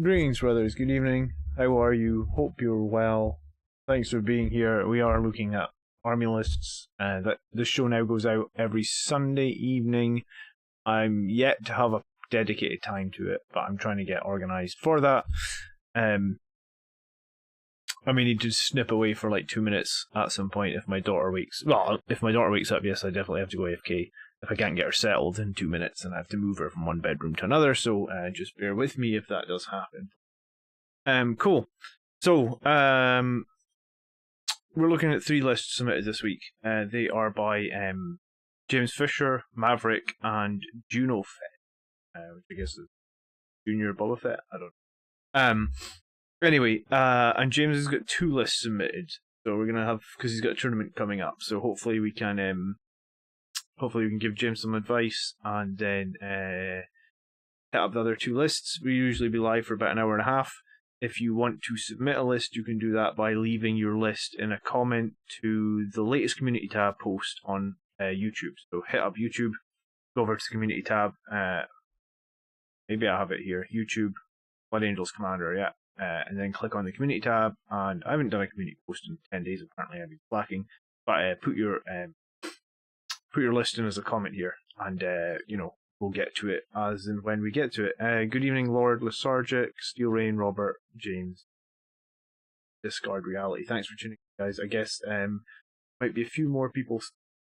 Greetings, brothers. Good evening. How are you? Hope you're well. Thanks for being here. We are looking at army lists. This show now goes out every Sunday evening. I'm yet to have a dedicated time to it, but I'm trying to get organised for that. I may need to snip away for like 2 minutes at some point if my daughter wakes. Well, if my daughter wakes up, yes, I definitely have to go AFK. If I can't get her settled in 2 minutes, then I have to move her from one bedroom to another, so just bear with me if that does happen. Cool. So, we're looking at 3 lists submitted this week. They are by James Fisher, Maverick, and Juno Fett, which I guess is Junior Boba Fett. I don't know. Anyway, and James has got 2 lists submitted, so we're gonna have, because he's got a tournament coming up, so hopefully we can give James some advice and then hit up the other 2 lists. We usually be live for about an hour and a half. If you want to submit a list, you can do that by leaving your list in a comment to the latest community tab post on YouTube. So hit up YouTube, go over to the community tab. Maybe I have it here. YouTube, Blood Angels Commander, yeah. And then click on the community tab. And I haven't done a community post in 10 days. Apparently, I've been slacking. But put your list in as a comment here, and we'll get to it as and when we get to it. Good evening, Lord Lethargic, Steel Rain, Robert, James, Discard Reality. Thanks for tuning in, guys. I guess might be a few more people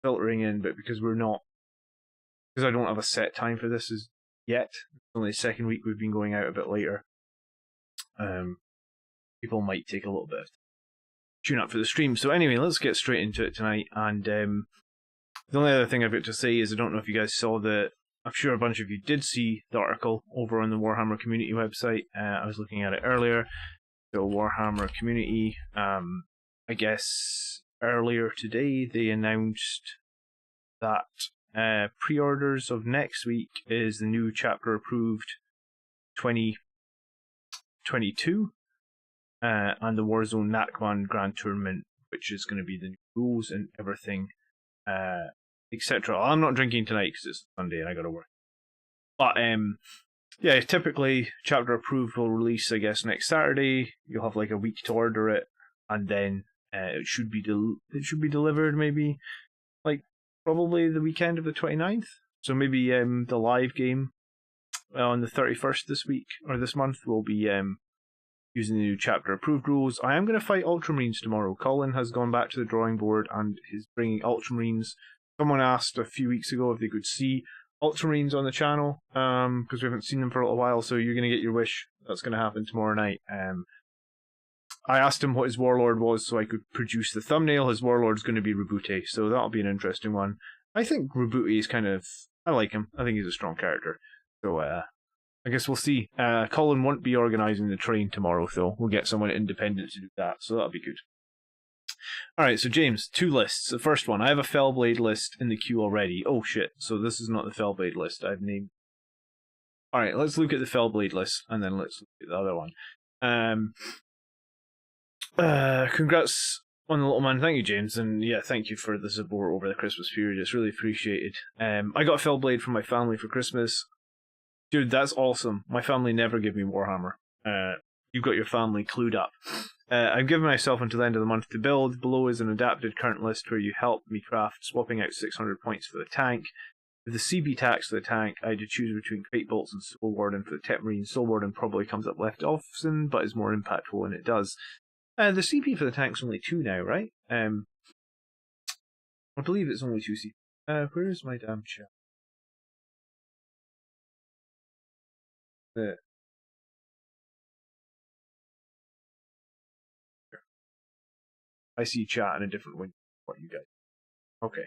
filtering in, but because I don't have a set time for this as yet. It's only the second week we've been going out a bit later. People might take a little bit of tune up for the stream. So anyway, let's get straight into it tonight. And the only other thing I've got to say is I don't know if you guys saw I'm sure a bunch of you did see the article over on the Warhammer community website. I was looking at it earlier. The Warhammer community, I guess earlier today they announced that pre-orders of next week is the new chapter approved 2022 and the Warzone Nakman Grand Tournament, which is going to be the new rules and everything, etc. I'm not drinking tonight because it's Sunday and I gotta work. But yeah, typically chapter approved will release, I guess, next Saturday. You'll have like a week to order it, and then it should be delivered maybe like probably the weekend of the 29th. So maybe the live game on the 31st this week or this month will be using the new chapter approved rules. I am going to fight Ultramarines tomorrow. Colin has gone back to the drawing board and is bringing Ultramarines. Someone asked a few weeks ago if they could see Ultramarines on the channel, because we haven't seen them for a little while, so you're going to get your wish. That's going to happen tomorrow night. I asked him what his warlord was so I could produce the thumbnail. His warlord's going to be Rabute, so that'll be an interesting one. I think Rabute is kind of... I like him. I think he's a strong character. So, I guess we'll see. Colin won't be organising the train tomorrow, though. We'll get someone independent to do that, so that'll be good. Alright, so James, 2 lists. The first one, I have a Fellblade list in the queue already. Oh shit, so this is not the Fellblade list I've named. Alright, let's look at the Fellblade list, and then let's look at the other one. Congrats on the little man. Thank you, James, and yeah, thank you for the support over the Christmas period. It's really appreciated. I got Fellblade from my family for Christmas. Dude, that's awesome. My family never give me Warhammer. You've got your family clued up. I've given myself until the end of the month to build. Below is an adapted current list where you help me craft, swapping out 600 points for the tank. With the CP tax for the tank, I had to choose between Crate Bolts and Soul Warden for the Tech Marine. Soul Warden probably comes up left often, but is more impactful when it does. The CP for the tank's only 2 now, right? I believe it's only 2 CP. Where is my damn chat? I see chat in a different window. What you guys? Okay.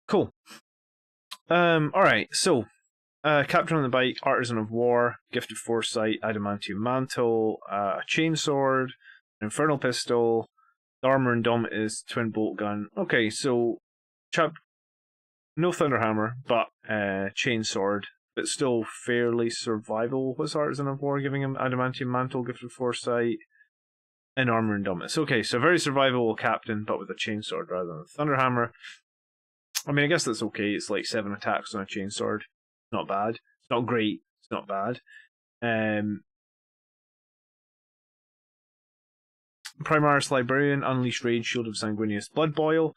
Cool. Alright, so Captain on the Bike, Artisan of War, Gift of Foresight, Adamantium Mantle, a Chainsword, an Infernal Pistol, the Armor Indomitus, Twin Bolt Gun. Okay, so no Thunderhammer, but Chainsword, but still fairly survivable. What's Artisan of War giving him? Adamantium Mantle, Gift of Foresight, and Armor Indomitus. Okay, so very survivable Captain, but with a Chainsword rather than a Thunderhammer. I mean, I guess that's okay. It's like 7 attacks on a Chainsword. Not bad. It's not great. It's not bad. Primaris Librarian, Unleash Rage, Shield of Sanguinius, Blood Boil.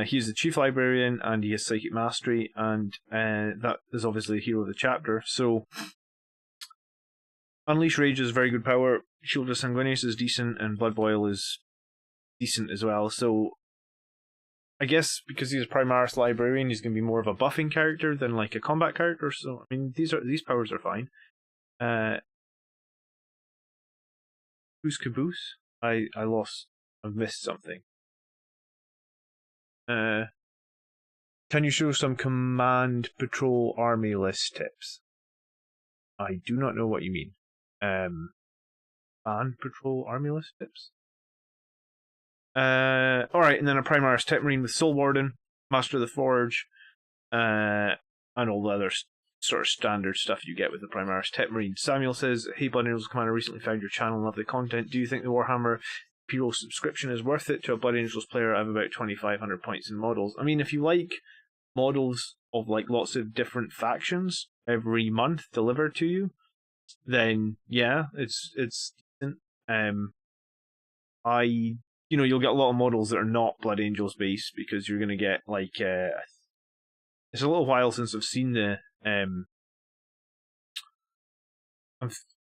He's the Chief Librarian, and he has Psychic Mastery, and that is obviously the hero of the chapter. So, Unleash Rage is very good power. Shield of Sanguinius is decent, and Blood Boil is decent as well. So, I guess because he's a Primaris Librarian, he's going to be more of a buffing character than like a combat character. So I mean, these powers are fine. Who's Caboose? I've missed something. Can you show some Command Patrol Army list tips? I do not know what you mean. Command Patrol Army list tips? Alright, and then a Primaris Tech Marine with Soul Warden, Master of the Forge, and all the other sort of standard stuff you get with the Primaris Tech Marine. Samuel says, "Hey Blood Angels Commander, recently found your channel and love the content. Do you think the Warhammer Imperial subscription is worth it? To a Blood Angels player, I have about 2,500 points in models. I mean, if you like models of like lots of different factions every month delivered to you, then yeah, it's decent. You'll get a lot of models that are not Blood Angels based because you're going to get like it's a little while since I've seen the there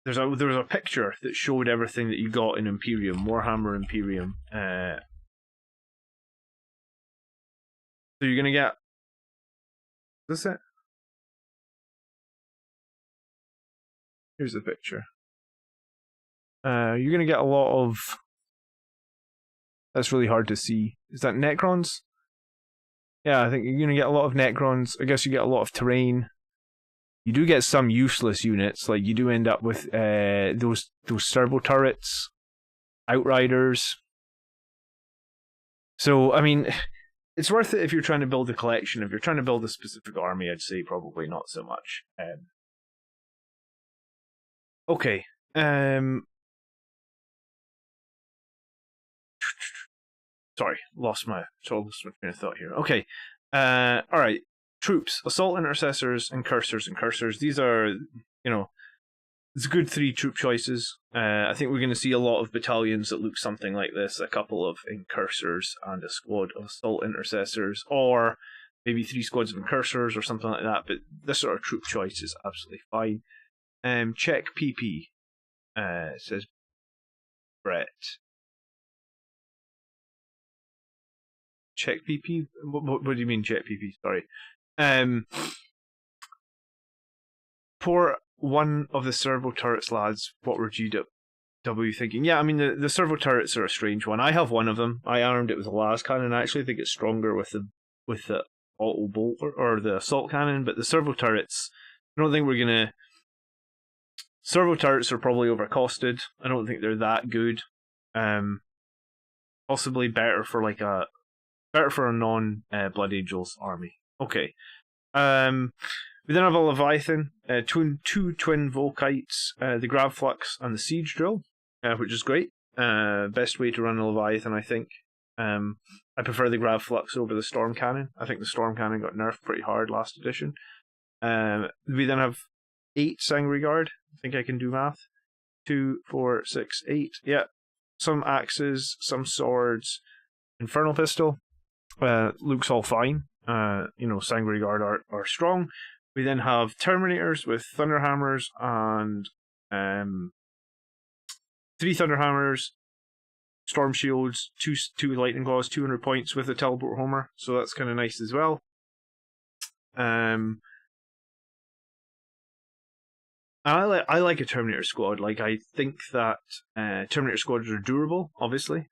was a picture that showed everything that you got in Imperium, Warhammer Imperium. So you're going to get... Is this it? Here's the picture. You're going to get a lot of... That's really hard to see. Is that Necrons? Yeah, I think you're going to get a lot of Necrons. I guess you get a lot of terrain. You do get some useless units. Like, you do end up with those servo turrets, Outriders. So, I mean, it's worth it if you're trying to build a collection. If you're trying to build a specific army, I'd say probably not so much. Okay. Sorry, lost my train of thought here. Okay. Alright. Troops, Assault Intercessors, and Cursors. These are, it's a good 3 troop choices. I think we're going to see a lot of battalions that look something like this. A couple of Incursors and a squad of Assault Intercessors, or maybe 3 squads of Incursors or something like that. But this sort of troop choice is absolutely fine. Check PP, says Brett. Check PP? What do you mean check PP? Sorry. For one of the servo turrets, lads. What were GW thinking? Yeah, I mean, the servo turrets are a strange one. I have one of them. I armed it with a las cannon. I actually think it's stronger with the auto bolt or the assault cannon, but the servo turrets, I don't think we're going to... Servo turrets are probably overcosted. I don't think they're that good. Possibly better for a non Blood Angels army. Okay. We then have a Leviathan, two twin Volkites, the Grab Flux, and the Siege Drill, which is great. Best way to run a Leviathan, I think. I prefer the Grab Flux over the Storm Cannon. I think the Storm Cannon got nerfed pretty hard last edition. We then have 8 Sangry Guard. I think I can do math. 2, 4, 6, 8. Yeah. Some axes, some swords, Infernal Pistol. Looks all fine. Sangry Guard are strong. We then have Terminators with Thunderhammers and 3 Thunderhammers, Storm Shields, 2 Lightning Claws, 200 points with a Teleport Homer. So that's kind of nice as well. I like a Terminator squad. Like, I think that Terminator squads are durable, obviously.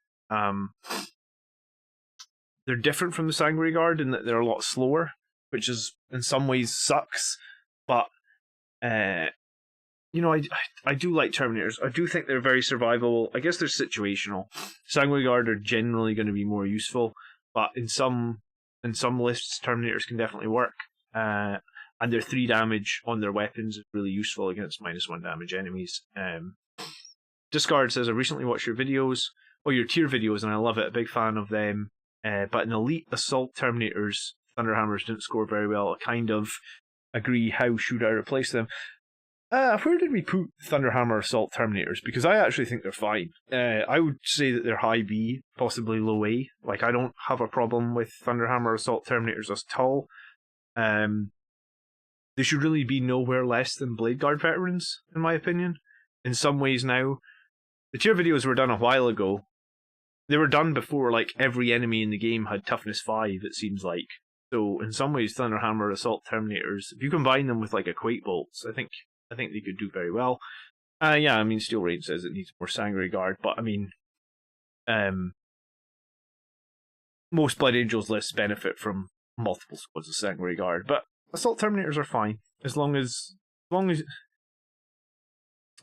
They're different from the Sangry Guard in that they're a lot slower, which is in some ways sucks. But I do like Terminators. I do think they're very survivable. I guess they're situational. Sangry Guard are generally going to be more useful, but in some lists, Terminators can definitely work. And their 3 damage on their weapons is really useful against -1 damage enemies. Discard says, I recently watched your tier videos, and I love it. A big fan of them. But in Elite Assault Terminators, Thunderhammers didn't score very well. I kind of agree. How should I replace them? Where did we put Thunderhammer Assault Terminators? Because I actually think they're fine. I would say that they're high B, possibly low A. Like, I don't have a problem with Thunderhammer Assault Terminators at all. They should really be nowhere less than Blade Guard Veterans, in my opinion. In some ways now, the tier videos were done a while ago. They were done before, like, every enemy in the game had toughness 5, it seems like. So, in some ways, Thunderhammer Assault Terminators, if you combine them with, like, a Quake Bolts, I think they could do very well. Yeah, I mean, Steel Rage says it needs more Sangry Guard, but, I mean, most Blood Angels lists benefit from multiple squads of Sangry Guard, but Assault Terminators are fine, as long as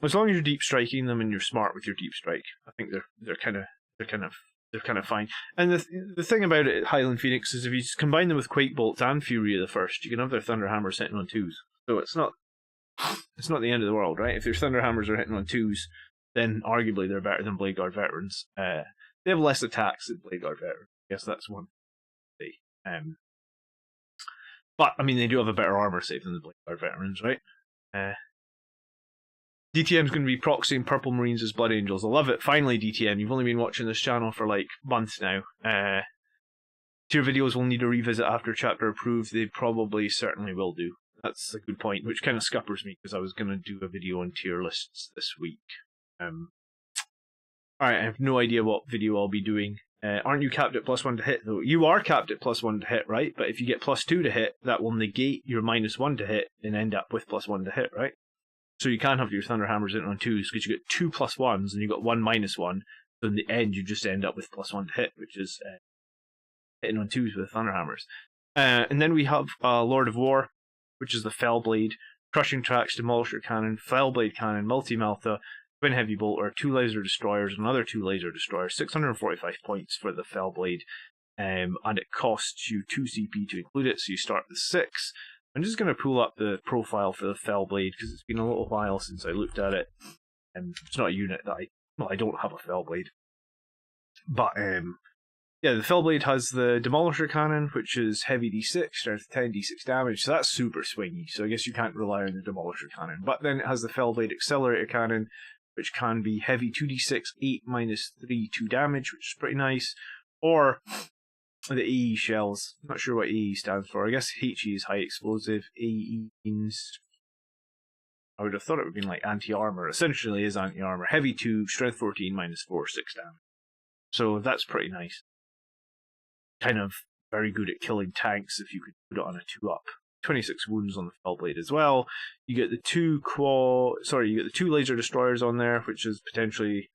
you're deep striking them and you're smart with your deep strike. I think they're kind of fine. And the thing about it, Highland Phoenix, is if you combine them with Quake Bolts and Fury of the First, you can have their Thunderhammers hitting on 2s. So it's not the end of the world, right? If their Thunderhammers are hitting on 2s, then arguably they're better than Blade Guard Veterans. They have less attacks than Blade Guard Veterans. I guess that's one thing. But, I mean, they do have a better armor save than the Blade Guard Veterans, right? DTM's going to be proxying Purple Marines as Blood Angels. I love it. Finally, DTM. You've only been watching this channel for, like, months now. Tier videos will need a revisit after chapter approved. They probably certainly will do. That's a good point, which kind of scuppers me, because I was going to do a video on tier lists this week. Alright, I have no idea what video I'll be doing. Aren't you capped at +1 to hit, though? You are capped at +1 to hit, right? But if you get +2 to hit, that will negate your -1 to hit and end up with +1 to hit, right? So you can have your Thunderhammers in on 2s, because you get 2 +1s and you got 1 -1. So in the end, you just end up with +1 to hit, which is hitting on 2s with Thunderhammers. And then we have Lord of War, which is the Fellblade, Crushing Tracks, Demolisher Cannon, Fellblade Cannon, Multi-Melta, Twin Heavy Bolter, 2 Laser Destroyers, another 2 Laser Destroyers, 645 points for the Fellblade, and it costs you 2 CP to include it, so you start with 6. I'm just going to pull up the profile for the Fellblade, because it's been a little while since I looked at it. It's not a unit that I don't have a Fellblade. But, yeah, the Fellblade has the Demolisher Cannon, which is heavy D6, strength 10, D6 damage, so that's super swingy, so I guess you can't rely on the Demolisher Cannon. But then it has the Fellblade Accelerator Cannon, which can be heavy 2d6, 8 -3, 2 damage, which is pretty nice. Or the AE shells. I'm not sure what AE stands for. I guess HE is high explosive. AE means... I would have thought it would be like anti-armor. Essentially is anti-armor. Heavy 2, strength 14, -4, 6 damage. So that's pretty nice. Kind of very good at killing tanks if you could put it on a 2-up. 26 wounds on the fell blade as well. You get the two laser destroyers on there, which is potentially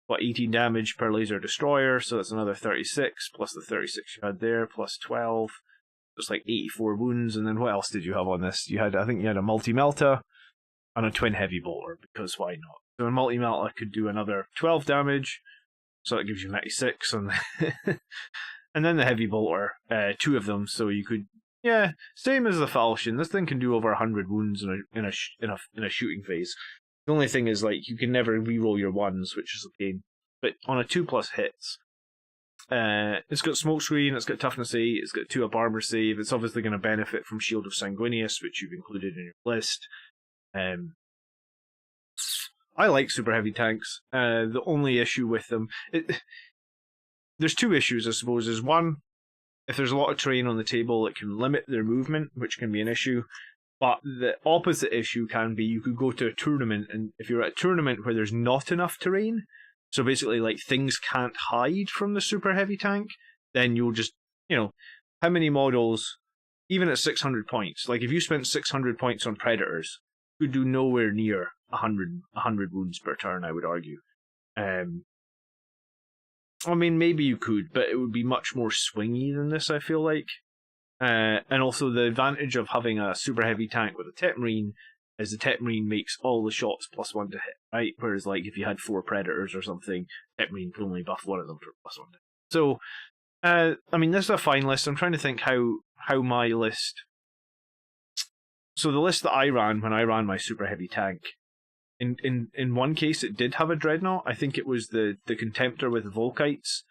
18 damage per laser destroyer, so that's another 36, plus the 36 you had there, plus 12. It's like 84 wounds, and then what else did you have on this? I think you had a multi-melta and a twin heavy bolter, because why not? So a multi-melta could do another 12 damage, so that gives you 96, and and then the heavy bolter, 2 of them, so you could, same as the falchion. This thing can do over 100 wounds in a shooting phase. The only thing is, like, you can never reroll your ones, which is a pain. But on a 2+ hits, it's got smokescreen, it's got toughness 8, it's got 2 up armor save. It's obviously going to benefit from Shield of Sanguinius, which you've included in your list. I like super heavy tanks. The only issue with them, there's 2 issues, I suppose. Is one, if there's a lot of terrain on the table, it can limit their movement, which can be an issue. But the opposite issue can be you could go to a tournament, and if you're at a tournament where there's not enough terrain, so basically like things can't hide from the super heavy tank, then you'll just, how many models, even at 600 points, like if you spent 600 points on Predators, you could do nowhere near 100 wounds per turn, I would argue. I mean, maybe you could, but it would be much more swingy than this, I feel like. And also the advantage of having a super heavy tank with a Tet Marine is the Tet Marine makes all the shots +1 to hit, right? Whereas like if you had 4 Predators or something, Tet Marine could only buff one of them for +1 to hit. So, I mean, this is a fine list. I'm trying to think how my list... So the list that I ran when I ran my super heavy tank, in one case it did have a Dreadnought. I think it was the Contemptor with Volkites,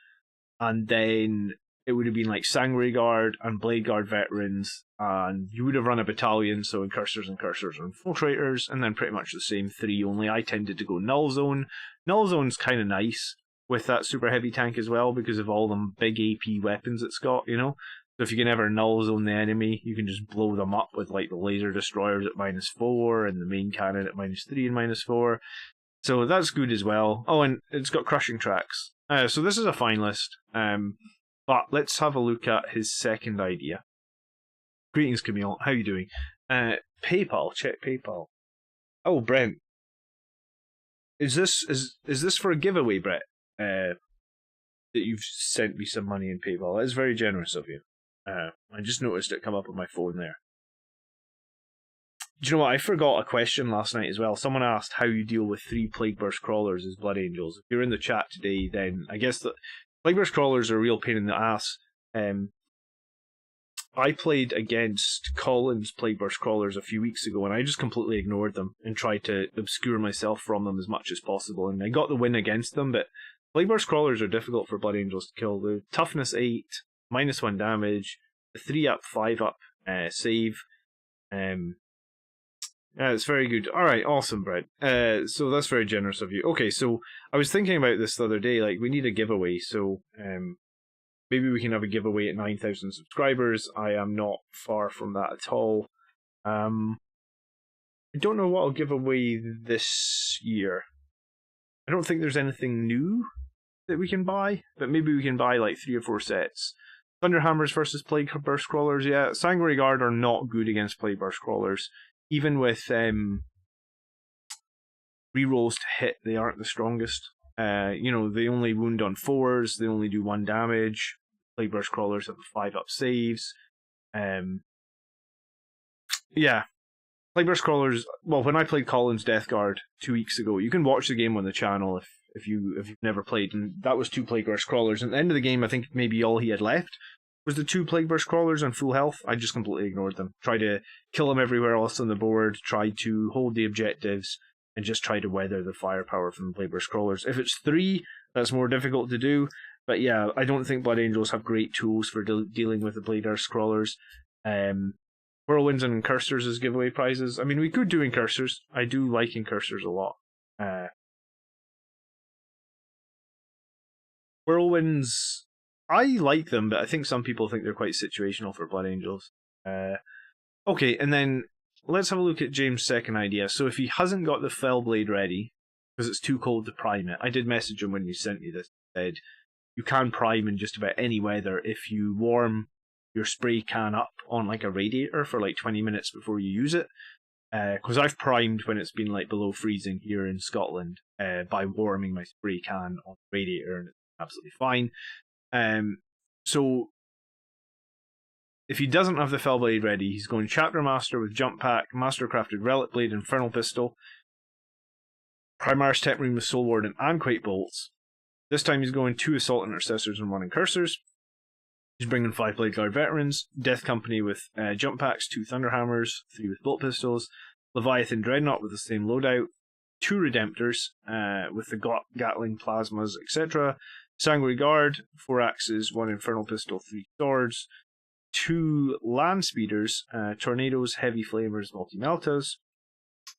and then it would have been like Sangray Guard and Blade Guard veterans, and you would have run a battalion, so Incursors and Infiltrators, and then pretty much the same 3, only I tended to go Null Zone. Null Zone's kind of nice with that super heavy tank as well, because of all the big AP weapons it's got, So if you can ever Null Zone the enemy, you can just blow them up with like the laser destroyers at -4, and the main cannon at -3 and -4. So that's good as well. Oh, and it's got Crushing Tracks. So this is a fine list. But let's have a look at his second idea. Greetings, Camille. How are you doing? PayPal. Check PayPal. Oh, Brent. Is this for a giveaway, Brett? That you've sent me some money in PayPal. That is very generous of you. I just noticed it come up on my phone there. Do you know what? I forgot a question last night as well. Someone asked how you deal with 3 Plague Burst Crawlers as Blood Angels. If you're in the chat today, then I guess that Plague Burst Crawlers are a real pain in the ass. I played against Colin's Plague Burst Crawlers a few weeks ago, and I just completely ignored them and tried to obscure myself from them as much as possible, and I got the win against them, but Plague Burst Crawlers are difficult for Blood Angels to kill. The toughness 8, -1 damage, the 3 up, 5 up save. Yeah, it's very good. Alright, awesome, Brett. So that's very generous of you. Okay, so I was thinking about this the other day, like, we need a giveaway, so maybe we can have a giveaway at 9,000 subscribers. I am not far from that at all. I don't know what I'll give away this year. I don't think there's anything new that we can buy, but maybe we can buy like 3 or 4 sets. Thunderhammers versus Plague Burst Crawlers, yeah. Sangray Guard are not good against Plague Burst Crawlers. Even with rerolls to hit, they aren't the strongest. They only wound on 4s, they only do 1 damage. Plague Burst Crawlers have 5 up saves. Yeah. Plague Burst Crawlers, well, when I played Colin's Death Guard 2 weeks ago, you can watch the game on the channel if you've never played, and that was 2 Plague Burst Crawlers. And at the end of the game, I think maybe all he had left was the 2 Plague Burst Crawlers on full health. I just completely ignored them. Tried to kill them everywhere else on the board, tried to hold the objectives, and just try to weather the firepower from the Plague Burst Crawlers. If it's 3, that's more difficult to do. But yeah, I don't think Blood Angels have great tools for dealing with the Plague Burst Crawlers. Whirlwinds and Incursors as giveaway prizes. I mean, we could do Incursors. I do like Incursors a lot. Whirlwinds, I like them, but I think some people think they're quite situational for Blood Angels. Okay, and then let's have a look at James' second idea. So if he hasn't got the Fellblade ready, because it's too cold to prime it, I did message him when he sent me this, said you can prime in just about any weather if you warm your spray can up on like a radiator for like 20 minutes before you use it. Because I've primed when it's been like below freezing here in Scotland by warming my spray can on the radiator, and it's absolutely fine. So if he doesn't have the fell blade ready, he's going Chapter Master with Jump Pack, Mastercrafted Relic Blade, Infernal Pistol, Primaris Tech Marine with Soul Warden and Quake Bolts. This time he's going 2 Assault Intercessors and 1 Incursors. He's bringing 5 Blade Guard Veterans, Death Company with Jump Packs, 2 Thunderhammers, 3 with Bolt Pistols, Leviathan Dreadnought with the same loadout, 2 Redemptors with the Gatling Plasmas, etc. Sanguinary Guard, 4 Axes, 1 Infernal Pistol, 3 Swords, 2 Land Speeders, Tornadoes, Heavy Flamers, Multi-Meltas,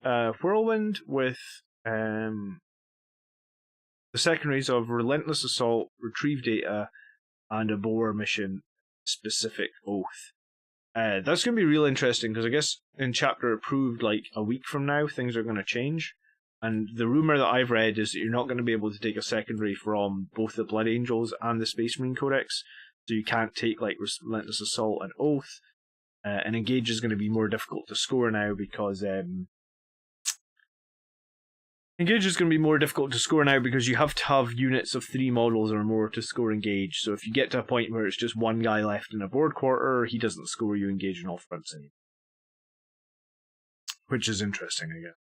Whirlwind with the secondaries of Relentless Assault, Retrieve Data, and a Boar Mission specific oath. That's going to be real interesting, because I guess in Chapter Approved, like a week from now, things are going to change. And the rumour that I've read is that you're not going to be able to take a secondary from both the Blood Angels and the Space Marine Codex. So you can't take like Relentless Assault and Oath. And Engage is going to be more difficult to score now, because Engage is going to be more difficult to score now because you have to have units of 3 models or more to score Engage. So if you get to a point where it's just one guy left in a board quarter, he doesn't score you Engage on all fronts anymore. Which is interesting, I guess.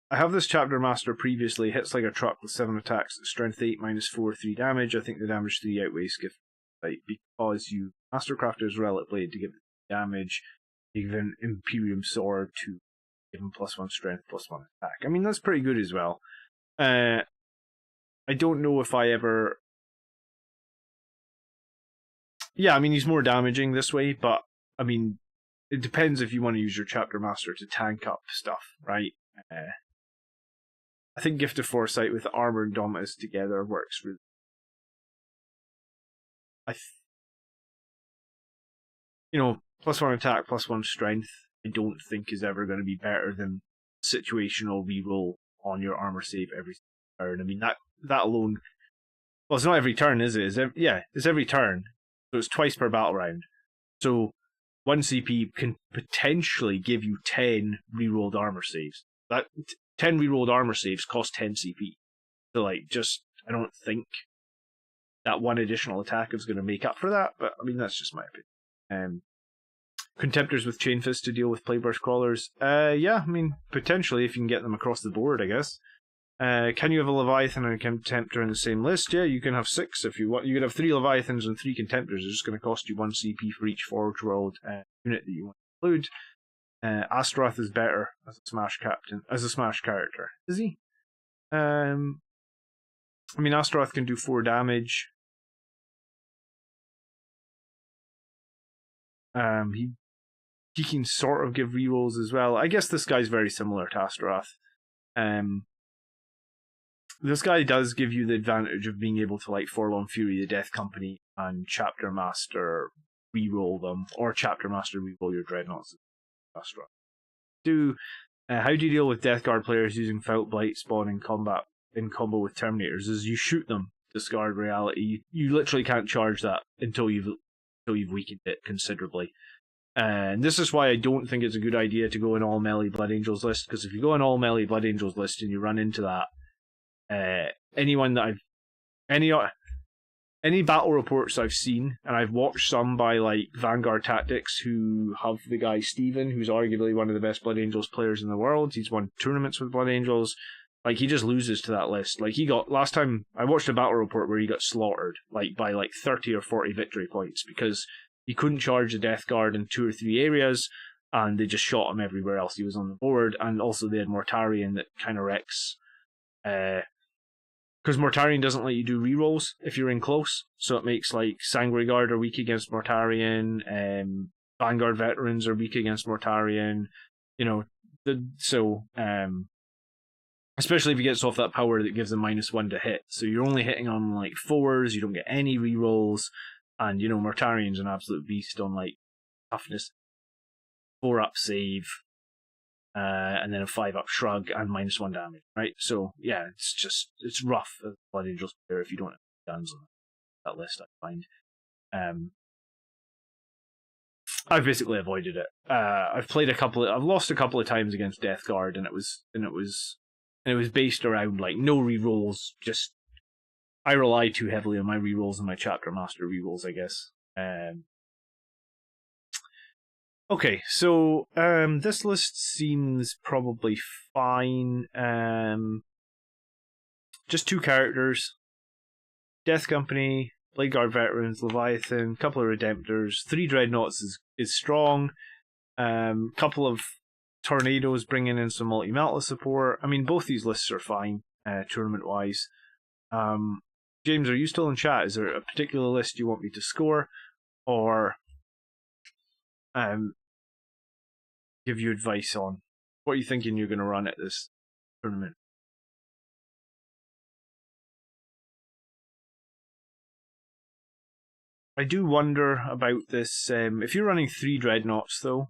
I have this Chapter Master previously, hits like a truck with 7 attacks, Strength 8, -4, 3 damage. I think the damage 3 outweighs gift fight because you Mastercrafter's Relic Blade to give it damage, you give an Imperium Sword to give him +1 strength, +1 attack. I mean, that's pretty good as well. I don't know if I ever... Yeah, I mean, he's more damaging this way, but, I mean, it depends if you want to use your Chapter Master to tank up stuff, right? I think Gift of Foresight with Armor and Dominus together works really. +1 attack, +1 strength, I don't think is ever going to be better than situational reroll on your armor save every turn. I mean, that alone... Well, it's not every turn, is it? It's every turn. So it's twice per battle round. So 1 CP can potentially give you 10 rerolled armor saves. That 10 rerolled armor saves cost 10 CP. So, like, I don't think that 1 additional attack is going to make up for that, but, I mean, that's just my opinion. Contemptors with Chain Fist to deal with Plagueburst Crawlers. Yeah, I mean, potentially, if you can get them across the board, I guess. Can you have a Leviathan and a Contemptor in the same list? Yeah, you can have 6 if you want. You could have 3 Leviathans and 3 Contemptors. It's just going to cost you 1 CP for each Forge World unit that you want to include. Astaroth is better as a Smash character. Is he? I mean, Astaroth can do 4 damage. He can sort of give rerolls as well. I guess this guy's very similar to Astaroth. This guy does give you the advantage of being able to, like, Forlorn Fury, the Death Company, and Chapter Master reroll them, or Chapter Master reroll your Dreadnoughts. Astaroth. How do you deal with Death Guard players using Felt Blight spawn in combat in combo with Terminators? Is you shoot them, discard reality. You literally can't charge that until you've weakened it considerably. And this is why I don't think it's a good idea to go in all melee Blood Angels list, because if you go in all melee Blood Angels list and you run into that, any battle reports I've seen, and I've watched some by like Vanguard Tactics, who have the guy Steven, who's arguably one of the best Blood Angels players in the world. He's won tournaments with Blood Angels. Like, he just loses to that list. Like, last time I watched a battle report where he got slaughtered, like, by like 30 or 40 victory points, because he couldn't charge the Death Guard in 2 or 3 areas, and they just shot him everywhere else he was on the board. And also they had Mortarion that kind of wrecks, because Mortarion doesn't let you do rerolls if you're in close, so it makes like Sanguinary Guard are weak against Mortarion, Vanguard Veterans are weak against Mortarion, especially if he gets off that power that gives him -1 to hit. So you're only hitting on like 4s, you don't get any rerolls, and Mortarion's an absolute beast on like toughness, 4-up save, and then a 5-up shrug and -1 damage, right? So yeah, it's rough as Blood Angels player if you don't have guns on that list, I find. I've basically avoided it. I've lost a couple of times against Death Guard, and it was based around like no rerolls. Just I rely too heavily on my rerolls and my Chapter Master rerolls, I guess. Okay, so this list seems probably fine. Just 2 characters: Death Company, Blade Guard Veterans, Leviathan, couple of Redemptors, 3 Dreadnoughts is strong. Couple of Tornadoes bringing in some multi-metal support. I mean, both these lists are fine, tournament-wise. James, are you still in chat? Is there a particular list you want me to score? Or give you advice on? What are you thinking you're going to run at this tournament? I do wonder about this. If you're running 3 Dreadnoughts, though,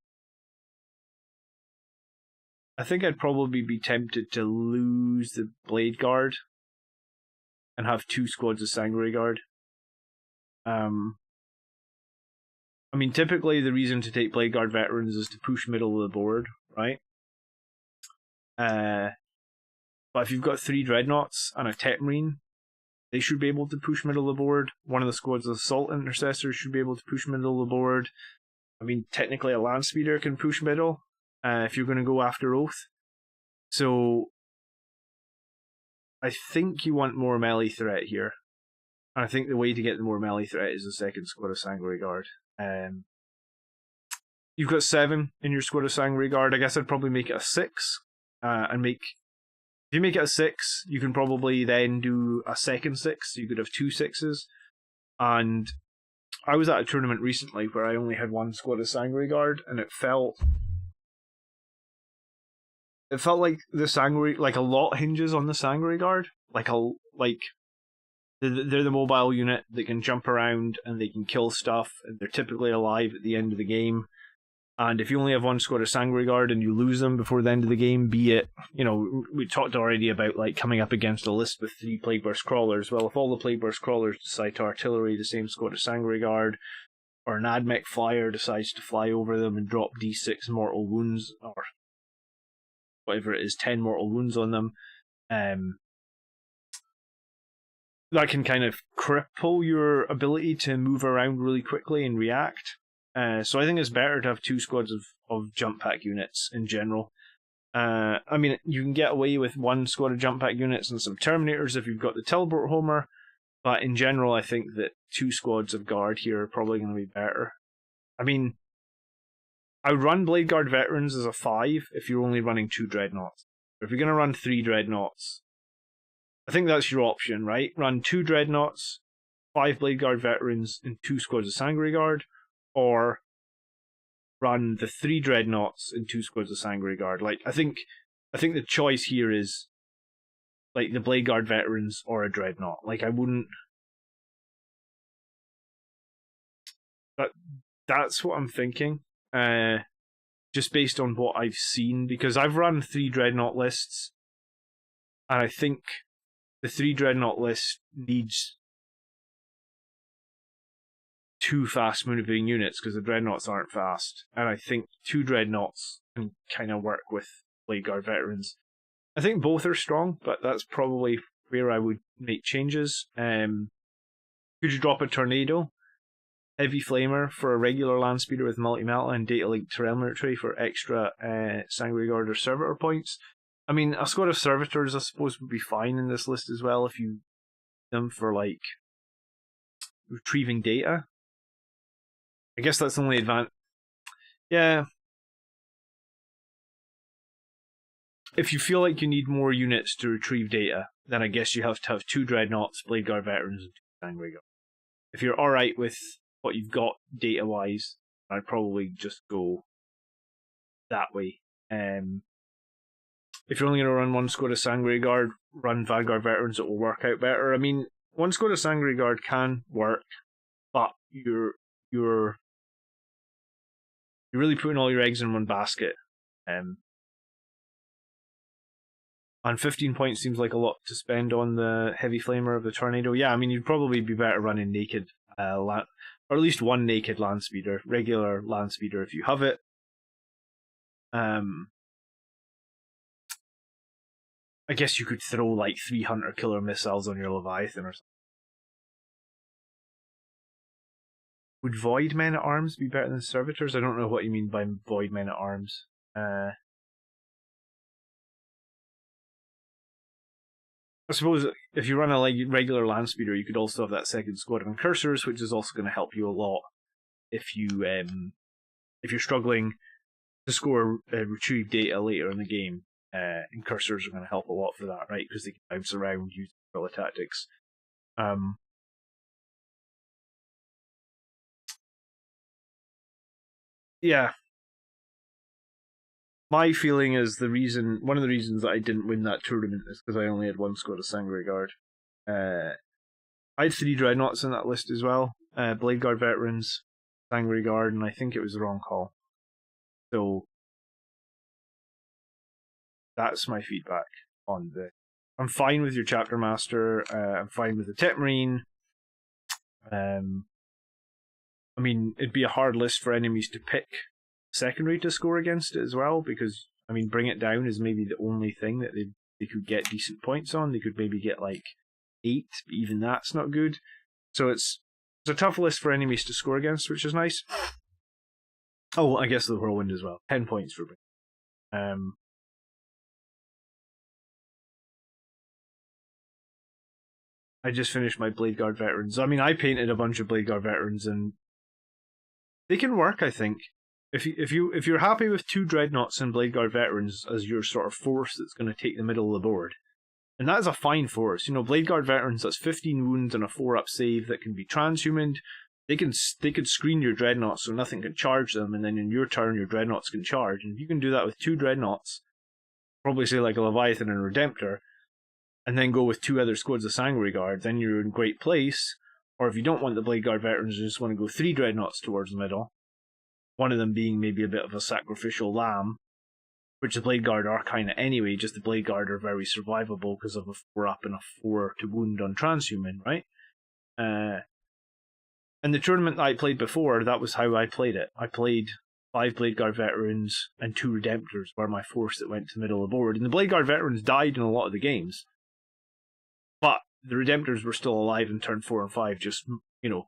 I think I'd probably be tempted to lose the Blade Guard and have 2 squads of Sanguinary Guard. I mean, typically the reason to take Blade Guard Veterans is to push middle of the board, right? But if you've got 3 Dreadnoughts and a Tech Marine, they should be able to push middle of the board. One of the squads of Assault Intercessors should be able to push middle of the board. I mean, technically a Land Speeder can push middle if you're going to go after Oath. So I think you want more melee threat here. And I think the way to get the more melee threat is the second squad of Sanguinary Guard. You've got 7 in your squad of Sanguinary Guard. I guess I'd probably make it a 6. If you make it a 6, you can probably then do a second 6. So you could have 2 6s. And I was at a tournament recently where I only had 1 squad of Sanguinary Guard, and it felt like the Sanguinary, like a lot hinges on the Sanguinary Guard. They're the mobile unit that can jump around and they can kill stuff, and they're typically alive at the end of the game. And if you only have 1 squad of Sanguinary Guard and you lose them before the end of the game, be it, we talked already about like coming up against a list with 3 Plague Burst Crawlers. Well, if all the Plague Burst Crawlers decide to artillery the same squad of Sanguinary Guard, or an AdMech flyer decides to fly over them and drop D6 mortal wounds, or whatever it is, 10 mortal wounds on them, that can kind of cripple your ability to move around really quickly and react. So I think it's better to have 2 squads of jump pack units in general. I mean, you can get away with 1 squad of jump pack units and some Terminators if you've got the Teleport Homer, but in general I think that 2 squads of Guard here are probably going to be better. I mean, I would run Blade Guard Veterans as a 5 if you're only running 2 Dreadnoughts. But if you're going to run 3 Dreadnoughts, I think that's your option, right? Run 2 Dreadnoughts, 5 Blade Guard Veterans, and 2 squads of Sanguinary Guard, or run the 3 Dreadnoughts and 2 squads of Sanguinary Guard. Like, I think the choice here is like the Blade Guard Veterans or a Dreadnought. Like, I wouldn't. But that's what I'm thinking. Just based on what I've seen, because I've run 3 Dreadnought lists, and I think the 3 Dreadnought list needs 2 fast moving units because the Dreadnoughts aren't fast, and I think 2 Dreadnoughts can kind of work with Blade Guard Veterans. I think both are strong, but that's probably where I would make changes. Could you drop a Tornado? Heavy Flamer for a regular Land Speeder with multi-metal, and Data Link Telemetry for extra Sanguinary Guard or Servitor points. I mean, a squad of Servitors I suppose would be fine in this list as well if you them for like retrieving data. I guess that's the only advantage. Yeah. If you feel like you need more units to retrieve data, then I guess you have to have 2 Dreadnoughts, Blade Guard Veterans, and 2 Sanguinary Guard. If you're alright with what you've got data-wise, I'd probably just go that way. If you're only going to run 1 squad of Sanguinary Guard, run Vanguard Veterans, it will work out better. I mean, 1 squad of Sanguinary Guard can work, but you're really putting all your eggs in one basket. And 15 points seems like a lot to spend on the Heavy Flamer of the Tornado. Yeah, I mean, you'd probably be better running naked or at least one naked land speeder, regular land speeder if you have it. I guess you could throw like 3 hunter killer missiles on your Leviathan or something. Would Void Men at Arms be better than Servitors? I don't know what you mean by Void Men at Arms. I suppose if you run a regular land speeder, you could also have that second squad of incursors, which is also going to help you a lot if you're struggling to score retrieve data later in the game. Incursors are going to help a lot for that, right? Because they can bounce around using guerrilla tactics. Yeah. My feeling is one of the reasons that I didn't win that tournament is because I only had one squad of Sangre Guard. I had 3 Dreadnoughts in that list as well. Blade Guard Veterans, Sangre Guard, and I think it was the wrong call. So that's my feedback on the. I'm fine with your Chapter Master. I'm fine with the Tet Marine. I mean, it'd be a hard list for enemies to pick secondary to score against it as well, because, I mean, Bring It Down is maybe the only thing that they could get decent points on. They could maybe get like 8, but even that's not good. So it's a tough list for enemies to score against, which is nice. Oh, I guess the Whirlwind as well. 10 points for Bring. I just finished my Blade Guard Veterans. I mean, I painted a bunch of Blade Guard Veterans, and they can work, I think. If you're happy with 2 Dreadnoughts and Blade Guard Veterans as your sort of force that's going to take the middle of the board, and that is a fine force. You know, Blade Guard Veterans, that's 15 wounds and a 4-up save that can be transhumaned. They could screen your Dreadnoughts so nothing can charge them, and then in your turn your Dreadnoughts can charge. And if you can do that with 2 Dreadnoughts, probably say like a Leviathan and Redemptor, and then go with 2 other squads of Sangre Guard, then you're in great place. Or if you don't want the Blade Guard Veterans, you just want to go 3 Dreadnoughts towards the middle, one of them being maybe a bit of a sacrificial lamb, which the Blade Guard are kind of anyway, just the Blade Guard are very survivable because of a 4-up and a 4 to wound on transhuman, right? And the tournament that I played before, that was how I played it. I played 5 Blade Guard Veterans and 2 Redemptors were my force that went to the middle of the board. And the Blade Guard Veterans died in a lot of the games, but the Redemptors were still alive in turn 4 and 5, just, you know,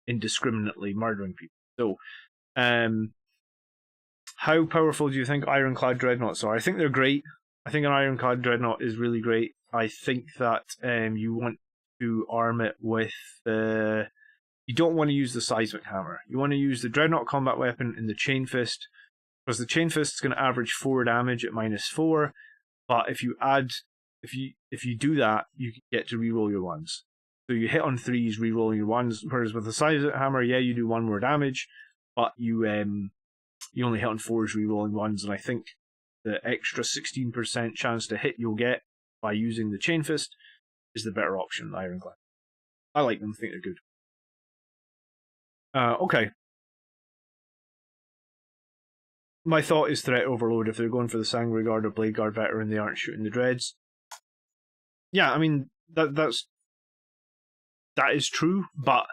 indiscriminately murdering people. So, how powerful do you think Ironclad Dreadnoughts are? I think they're great. I think an Ironclad Dreadnought is really great. I think that you want to arm it with you don't want to use the Seismic Hammer. You want to use the Dreadnought combat weapon and the Chain Fist, because the Chain Fist is going to average 4 damage at -4. But if you do that, you get to reroll your ones. So you hit on 3s, rerolling your ones. Whereas with the Seismic Hammer, yeah, you do 1 more damage, but you only hit on 4s, rerolling ones. And I think the extra 16% chance to hit you'll get by using the Chain Fist is the better option, the Ironclad. I like them, I think they're good. Okay. My thought is threat overload. If they're going for the Sangre Guard or Blade Guard veteran, they aren't shooting the Dreads. Yeah, I mean, that is true, but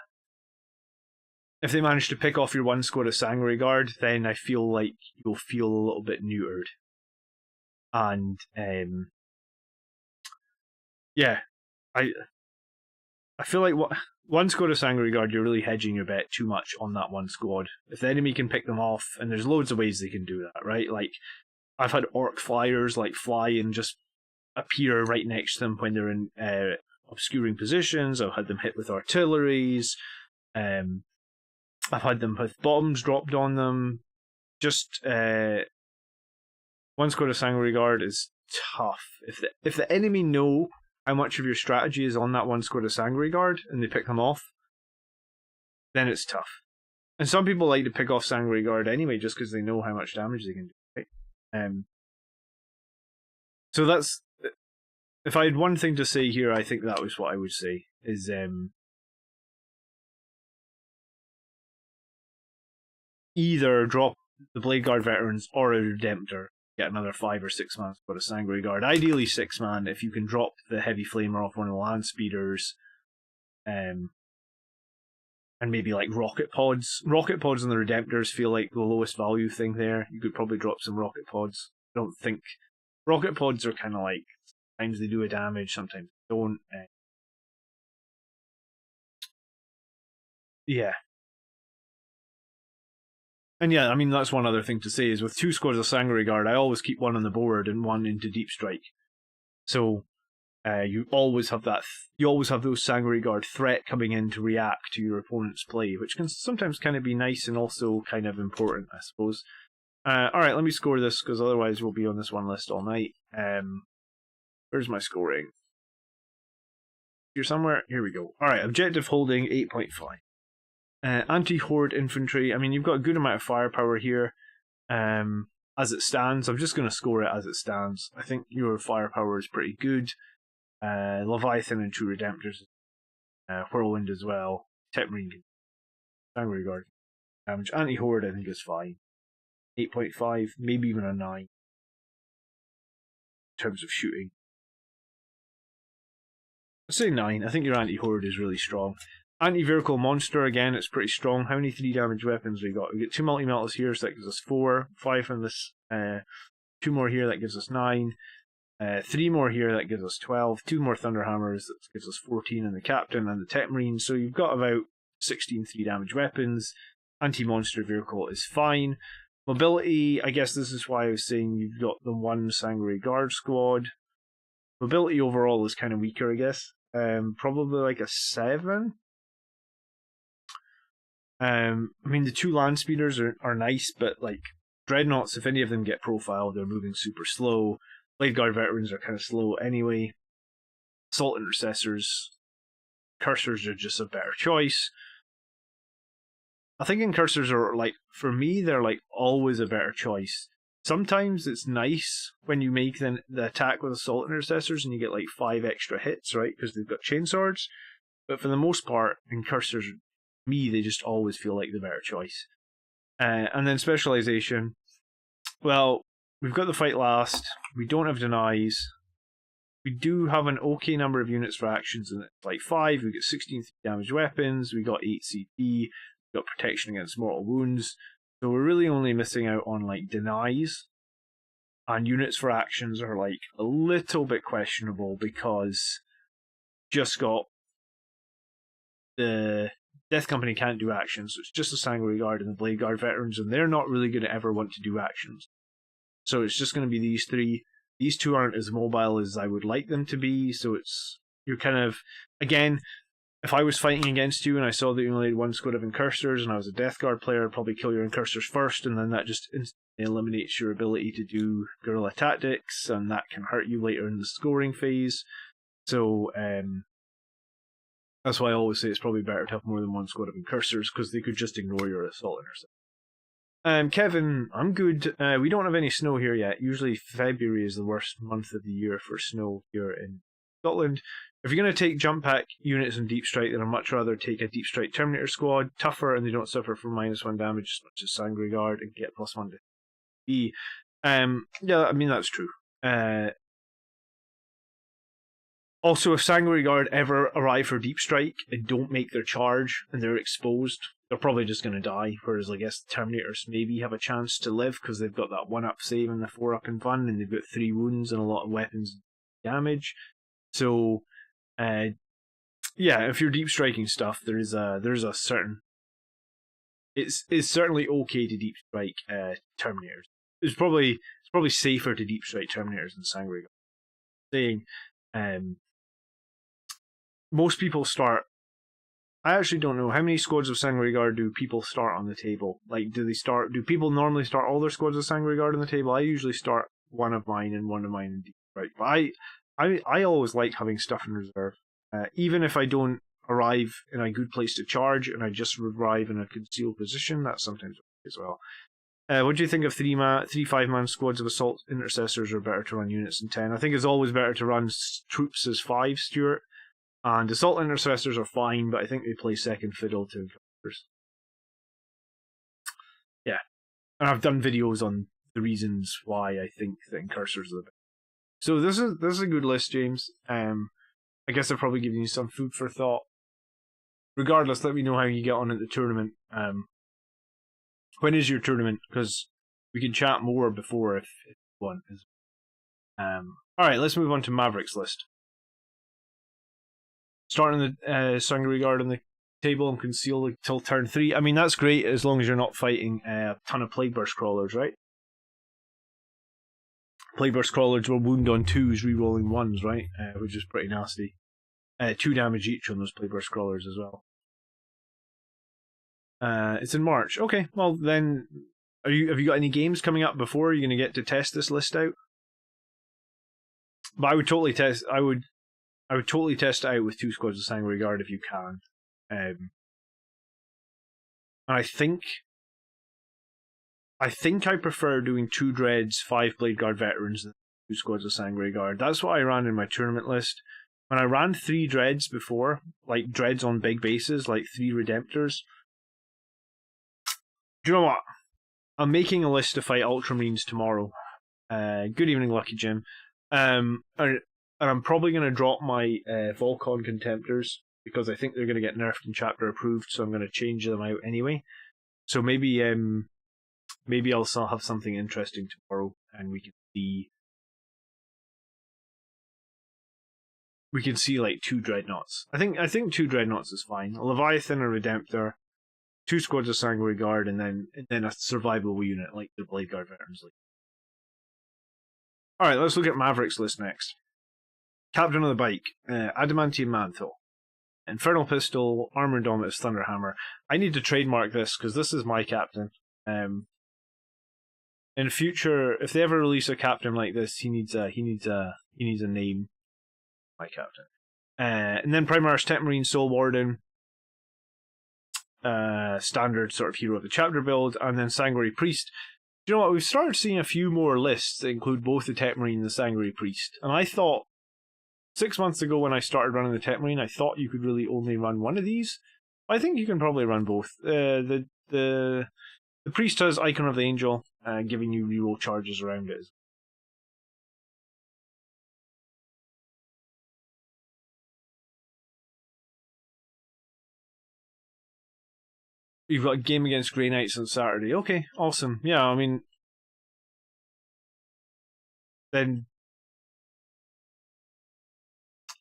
if they manage to pick off your 1 squad of Sangre Guard, then I feel like you'll feel a little bit neutered. And, yeah, I feel like 1 squad of Sangre Guard, you're really hedging your bet too much on that 1 squad. If the enemy can pick them off, and there's loads of ways they can do that, right? Like, I've had Orc Flyers, like, fly and just appear right next to them when they're in obscuring positions. I've had them hit with artilleries. I've had them with bombs dropped on them. Just 1 squad of Sangre Guard is tough. If the enemy know how much of your strategy is on that 1 squad of Sangre Guard and they pick them off, then it's tough. And some people like to pick off Sangre Guard anyway, just because they know how much damage they can do. Right? So that's, if I had one thing to say here, I think that was what I would say, is either drop the Blade Guard veterans or a Redemptor, get another 5 or 6 man squad of Sangre Guard. Ideally 6 man, if you can drop the Heavy Flamer off one of the land speeders. and maybe like rocket pods. Rocket pods and the Redemptors feel like the lowest value thing there. You could probably drop some rocket pods. I don't think rocket pods are kind of like, sometimes they do a damage, sometimes they don't. Yeah. And yeah, I mean, that's one other thing to say is with 2 squads of Sangre Guard, I always keep one on the board and one into Deep Strike. So you always have that. You always have those Sangre Guard threat coming in to react to your opponent's play, which can sometimes kind of be nice and also kind of important, I suppose. All right, let me score this because otherwise we'll be on this one list all night. Where's my scoring? Here somewhere. Here we go. All right, objective holding 8.5. Anti-horde infantry. I mean, you've got a good amount of firepower here. As it stands, I'm just going to score it as it stands. I think your firepower is pretty good. Leviathan and 2 Redemptors. Whirlwind as well. Tech Marine. Sangre Guard. Damage. Anti-horde, I think, is fine. 8.5, maybe even a 9. In terms of shooting. I'd say 9. I think your anti-horde is really strong. Anti-vehicle monster, again, it's pretty strong. How many 3 damage weapons we got? We get 2 multi-metals here, so that gives us 4. 5 from this. 2 more here, that gives us 9. 3 more here, that gives us 12. 2 more Thunderhammers, that gives us 14. And the Captain and the Tech Marine. So you've got about 16 3 damage weapons. Anti-monster vehicle is fine. Mobility, I guess this is why I was saying you've got the 1 Sangre Guard squad. Mobility overall is kind of weaker, I guess. Probably like a 7. I mean, the 2 land speeders are nice, but like dreadnoughts, if any of them get profiled, they're moving super slow. Blade Guard veterans are kind of slow anyway. Assault intercessors, cursors are just a better choice. I think incursors are like, for me, they're like always a better choice. Sometimes it's nice when you make the attack with assault intercessors and you get like 5 extra hits, right? Because they've got chainswords. But for the most part, incursors, me, they just always feel like the better choice. And then specialization. Well, we've got the fight last. We don't have denies. We do have an okay number of units for actions in fight 5. We get 16 damage weapons. We got 8 CP. We got protection against mortal wounds. So we're really only missing out on like denies. And units for actions are like a little bit questionable because just got the Death Company can't do actions, so it's just the Sangre Guard and the Blade Guard veterans, and they're not really going to ever want to do actions. So it's just going to be these 3. These 2 aren't as mobile as I would like them to be, so you're kind of, again, if I was fighting against you and I saw that you only had 1 squad of Incursors and I was a Death Guard player, I'd probably kill your Incursors first, and then that just instantly eliminates your ability to do guerrilla tactics, and that can hurt you later in the scoring phase. So, that's why I always say it's probably better to have more than 1 squad of Incursors, because they could just ignore your assault intercept. Kevin, I'm good. We don't have any snow here yet. Usually February is the worst month of the year for snow here in Scotland. If you're going to take jump pack units in Deep Strike, then I'd much rather take a Deep Strike Terminator squad, tougher, and they don't suffer from -1 damage as much as Sangre Guard, and get +1 to B. Yeah, I mean, that's true. Also, if Sangre Guard ever arrive for Deep Strike and don't make their charge and they're exposed, they're probably just going to die. Whereas I guess the Terminators maybe have a chance to live because they've got that 1-up save and the 4-up in Fun, and they've got 3 wounds and a lot of weapons damage. So, yeah, if you're deep striking stuff, there's a certain. It's certainly okay to deep strike Terminators. It's probably safer to deep strike Terminators than Sangre Guard. Saying, most people start. I actually don't know how many squads of Sangre Guard do people start on the table. Like, do people normally start all their squads of Sangre Guard on the table? I usually start one of mine and one of mine in deep strike. But I always like having stuff in reserve, even if I don't arrive in a good place to charge and I just arrive in a concealed position. That's sometimes okay as well. What do you think of 3 5-man squads of assault intercessors are better to run units in 10? I think it's always better to run troops as 5, Stuart. And assault intercessors are fine, but I think they play second fiddle to Incursors. Yeah. And I've done videos on the reasons why I think the Incursors are the best. So this is a good list, James. I guess I've probably given you some food for thought. regardless, let me know how you get on at the tournament. When is your tournament? Because we can chat more before if you want. Alright, let's move on to Maverick's list. Starting the Sangre Guard on the table and conceal until turn 3. I mean, that's great as long as you're not fighting a ton of Plague Burst Crawlers, right? Plague Burst Crawlers were wound on 2s, rerolling 1s, right? Which is pretty nasty. 2 damage each on those Plague Burst Crawlers as well. It's in March. Okay, well then, have you got any games coming up before? Are you going to get to test this list out? But I would totally test. I would totally test it out with 2 squads of Sangre Guard if you can. And I think I prefer doing 2 Dreads, 5 Blade Guard Veterans than 2 squads of Sangre Guard. That's what I ran in my tournament list. When I ran 3 Dreads before, like Dreads on big bases, like 3 Redemptors. Do you know what? I'm making a list to fight Ultramarines tomorrow. Good evening, Lucky Jim. And I'm probably going to drop my Volcon Contemptors because I think they're going to get nerfed and chapter approved, so I'm going to change them out anyway. So maybe I'll still have something interesting tomorrow, and we can see like 2 Dreadnoughts. I think 2 Dreadnoughts is fine. A Leviathan, a Redemptor, 2 squads of Sangre Guard, and then a survivable unit like the Blade Guard Veterans. Alright, let's look at Maverick's list next. Captain of the Bike, Adamantium Mantle, Infernal Pistol, Armor Indomitus, Thunderhammer. I need to trademark this because this is my captain. In future, if they ever release a captain like this, he needs a name. My captain. And then Primaris Tetmarine, Soul Warden, standard sort of hero of the chapter build, and then Sanguinary Priest. Do you know what? We've started seeing a few more lists that include both the Tetmarine and the Sanguinary Priest, and I thought 6 months ago when I started running the Tetmarine, I thought you could really only run one of these. I think you can probably run both. The Priest has Icon of the Angel, giving you reroll charges around it. You've got a game against Grey Knights on Saturday. Okay, awesome. Yeah, I mean, then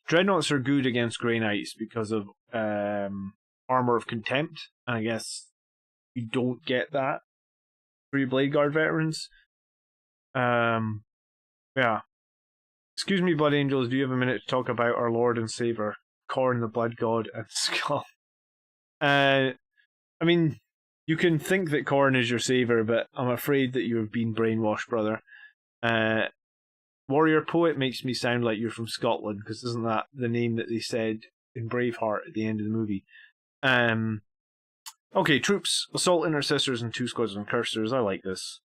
Dreadnoughts are good against Grey Knights because of Armor of Contempt, and I guess you don't get that for your Blade Guard Veterans. Yeah. Excuse me, Blood Angels, do you have a minute to talk about our Lord and Savior, Khorne the Blood God, and Skull? I mean, you can think that Khorne is your savior, but I'm afraid that you have been brainwashed, brother. Warrior Poet makes me sound like you're from Scotland, because isn't that the name that they said in Braveheart at the end of the movie? Okay, troops, Assault Intercessors, and 2 squads of Cursors. I like this.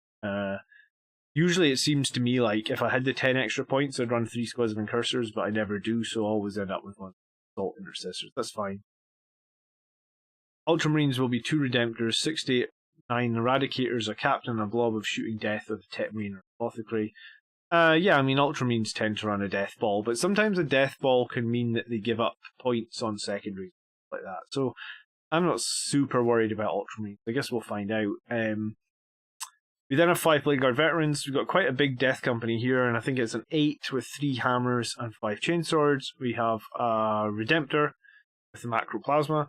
Usually it seems to me like if I had the 10 extra points, I'd run 3 squads of Incursors, but I never do, so I always end up with 1 Assault Intercessors. That's fine. Ultramarines will be 2 Redemptors, 68 9 Eradicators, a Captain, a Blob of Shooting Death with a Tetmarine or Apothecary. Yeah, I mean, Ultramarines tend to run a Death Ball, but sometimes a Death Ball can mean that they give up points on secondaries, like that. So I'm not super worried about Ultramarines. I guess we'll find out. We then have 5 Blade Guard Veterans. We've got quite a big Death Company here, and I think it's an 8 with 3 Hammers and 5 Chainswords. We have a Redemptor with the Macroplasma.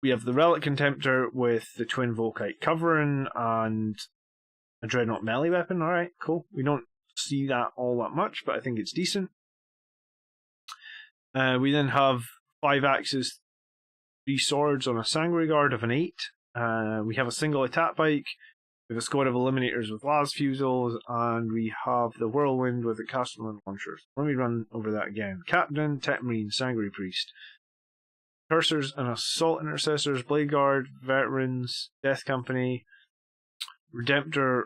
We have the Relic Contemptor with the Twin Volkite Covering and a Dreadnought melee weapon. Alright, cool. We don't see that all that much, but I think it's decent. We then have 5 axes, 3 swords on a Sangre Guard of an 8. We have a single attack bike. We have a squad of Eliminators with Las Fusils, and we have the Whirlwind with the Castellan Launchers. Let me run over that again. Captain, Tetmarine, Sanguinary Priest, Cursors and Assault Intercessors, Blade Guard, Veterans, Death Company, Redemptor,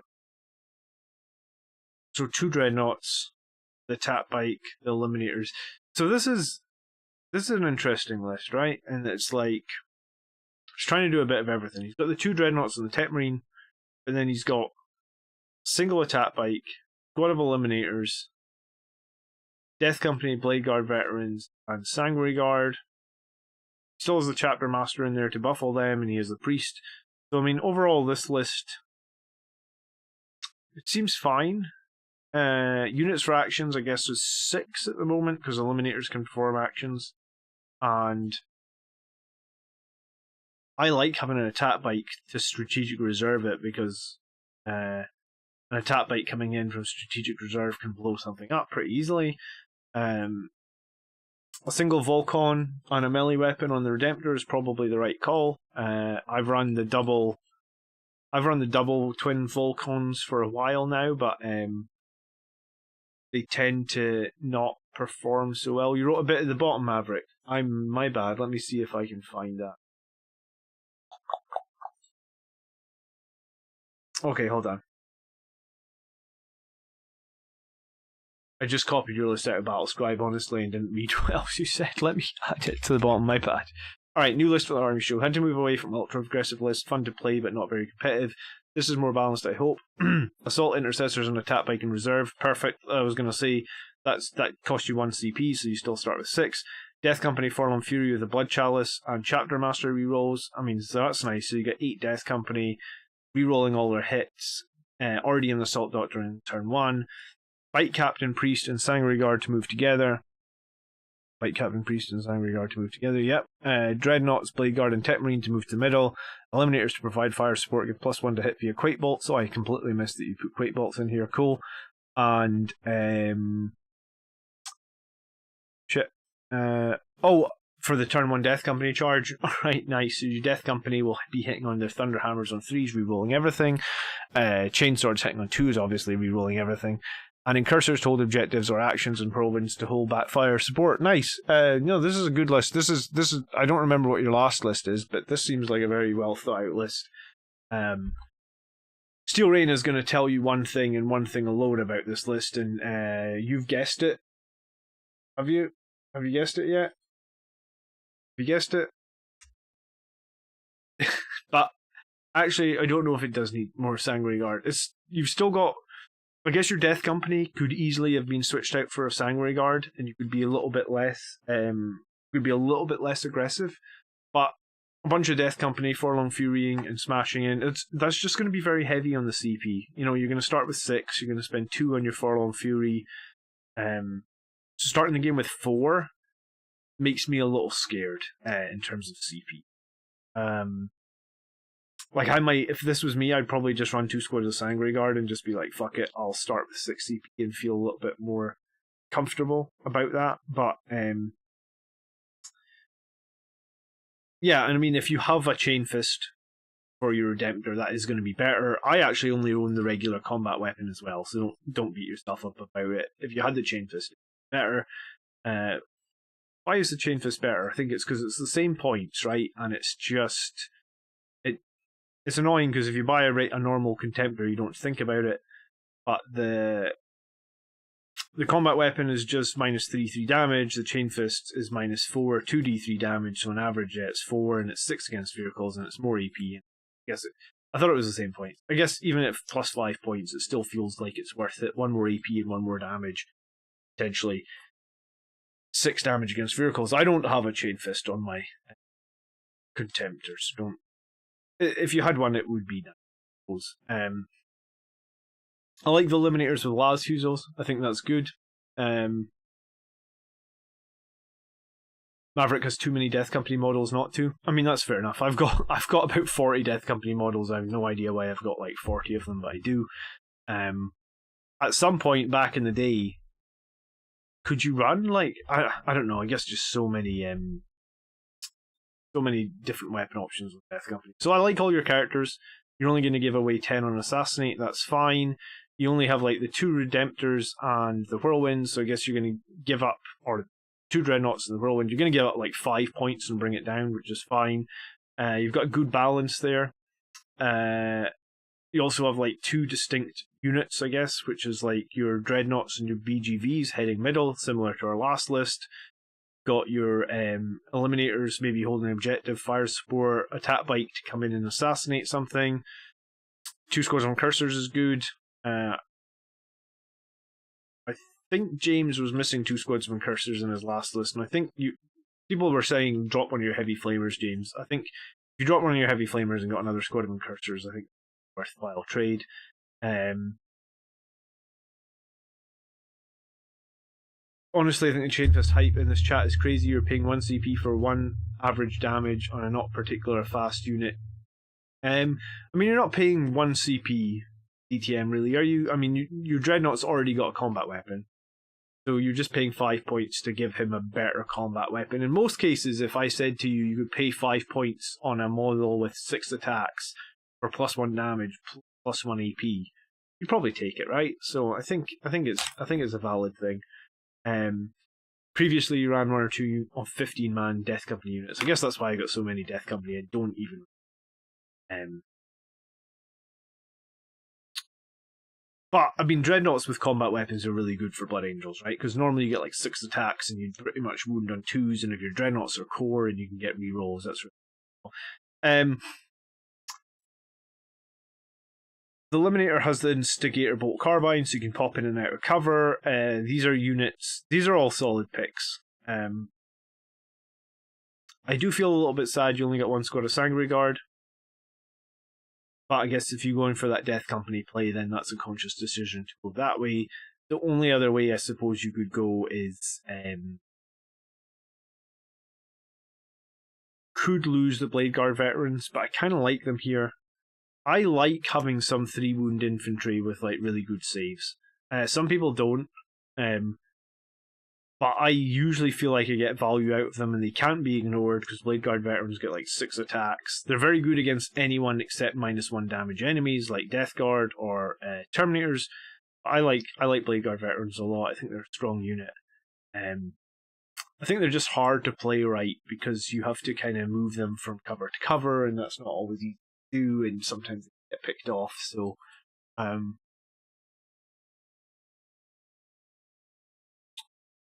so 2 Dreadnoughts, the Tap Bike, the Eliminators. So this is an interesting list, right? And it's like, he's trying to do a bit of everything. He's got the 2 Dreadnoughts and the Tetmarine, and then he's got single attack bike, squad of Eliminators, Death Company, Blade Guard Veterans, and Sanguinary Guard. Still has the chapter master in there to buff all them, and he has the priest. So I mean, overall, this list, it seems fine. Units for actions, I guess, is 6 at the moment because eliminators can perform actions, and I like having an attack bike to strategic reserve it because an attack bike coming in from strategic reserve can blow something up pretty easily. A single Volcon on a melee weapon on the Redemptor is probably the right call. I've run the double twin Volcons for a while now, but they tend to not perform so well. You wrote a bit at the bottom, Maverick. My bad. Let me see if I can find that. Okay, hold on. I just copied your list out of Battlescribe, honestly, and didn't read what else you said. Let me add it to the bottom, my bad. Alright, new list for the army show. Had to move away from ultra-aggressive list. Fun to play, but not very competitive. This is more balanced, I hope. Assault Intercessors and Attack Bike in reserve. Perfect. I was going to say, that cost you 1 CP, so you still start with 6. Death Company, Forlorn Fury with the Blood Chalice, and Chapter Master rerolls. I mean, so that's nice. So you get 8 Death Company, rerolling all their hits. Already in the Assault Doctor in turn 1. Bite Captain, Priest, and Sanguinary Guard to move together. Bite Captain, Priest, and Sanguinary Guard to move together, yep. Dreadnoughts, Blade Guard, and Tech Marine to move to the middle. Eliminators to provide fire support, give +1 to hit via Quake Bolts. Oh, I completely missed that you put Quake Bolts in here, cool. And, for the turn 1 Death Company charge. Alright, nice. So your Death Company will be hitting on their Thunder Hammers on 3s, rerolling everything. Chainswords hitting on 2s, obviously, rerolling everything. And incursors to hold objectives or actions, and whirlwinds to hold back fire support. Nice. This is a good list. This is. I don't remember what your last list is, but this seems like a very well thought out list. Steel Rain is going to tell you one thing and one thing alone about this list, and you've guessed it. Have you? Have you guessed it yet? Have you guessed it? But actually, I don't know if it does need more Sanguinary Guard. You've still got. I guess your Death Company could easily have been switched out for a Sanguinary Guard, and you could be a little bit less, aggressive. But a bunch of Death Company, Forlorn Furying and smashing in, that's just going to be very heavy on the CP. You know, you're going to start with 6, you're going to spend 2 on your Forlorn Fury. Starting the game with 4 makes me a little scared in terms of CP. Like, I might, if this was me, I'd probably just run 2 squads of Sanguinary Guard and just be like, fuck it, I'll start with 6 CP and feel a little bit more comfortable about that. But, yeah, and I mean, if you have a Chain Fist for your Redemptor, that is going to be better. I actually only own the regular combat weapon as well, so don't beat yourself up about it. If you had the Chain Fist, it's better. Why is the Chain Fist better? I think it's because it's the same points, right? And it's just... It's annoying because if you buy a normal Contemptor, you don't think about it. But the combat weapon is just -3/3 damage. The Chain Fist is -4 2d3 damage. So on average, it's 4 and it's 6 against vehicles and it's more EP. I thought it was the same point. I guess even at +5 points, it still feels like it's worth it. 1 more EP and 1 more damage, potentially 6 damage against vehicles. I don't have a Chain Fist on my Contemptors. Don't. If you had one, it would be nice. I like the Eliminators with Las Fusils. I think that's good. Maverick has too many Death Company models not to. I mean, that's fair enough. I've got about 40 Death Company models. I have no idea why I've got like 40 of them, but I do. At some point back in the day, could you run like I don't know? I guess just so many different weapon options with Death Company. So I like all your characters. You're only going to give away 10 on Assassinate, that's fine. You only have like the 2 Redemptors and the Whirlwind, so I guess you're going to give up, or 2 Dreadnoughts and the Whirlwind, you're going to give up like 5 points and bring it down, which is fine. You've got a good balance there. You also have like 2 distinct units, I guess, which is like your Dreadnoughts and your BGVs heading middle, similar to our last list. Got your Eliminators maybe holding an objective, fire support, attack bike to come in and assassinate something. 2 squads on Cursors is good. I think James was missing 2 squads of Cursors in his last list, and I think people were saying drop one of your heavy flamers, James. I think if you drop one of your heavy flamers and got another squad of incursors, I think it's a worthwhile trade. Honestly, I think the Chainfist hype in this chat is crazy. You're paying 1 CP for 1 average damage on a not particular fast unit. I mean, you're not paying 1 CP DTM, really, are you? I mean, your Dreadnought's already got a combat weapon. So you're just paying 5 points to give him a better combat weapon. In most cases, if I said to you, you could pay 5 points on a model with 6 attacks for +1 damage, +1 AP, you'd probably take it, right? So I think it's a valid thing. Previously, you ran 1 or 2 of 15-man Death Company units. I guess that's why I got so many Death Company. I don't even. But I mean, Dreadnoughts with combat weapons are really good for Blood Angels, right? Because normally you get like 6 attacks and you pretty much wound on 2s, and if your Dreadnoughts are core and you can get rerolls, that's really cool. The Eliminator has the Instigator Bolt Carbine, so you can pop in and out of cover. These are units. These are all solid picks. I do feel a little bit sad you only got 1 squad of Sanguinary Guard. But I guess if you go in for that Death Company play, then that's a conscious decision to go that way. The only other way I suppose you could go is could lose the Blade Guard veterans, but I kind of like them here. I like having some 3-wound infantry with like really good saves. Some people don't, but I usually feel like I get value out of them, and they can't be ignored because Blade Guard veterans get like 6 attacks. They're very good against anyone except -1 damage enemies like Death Guard or Terminators. I like Blade Guard veterans a lot. I think they're a strong unit. I think they're just hard to play right because you have to kind of move them from cover to cover, and that's not always easy to do, and sometimes they get picked off. So,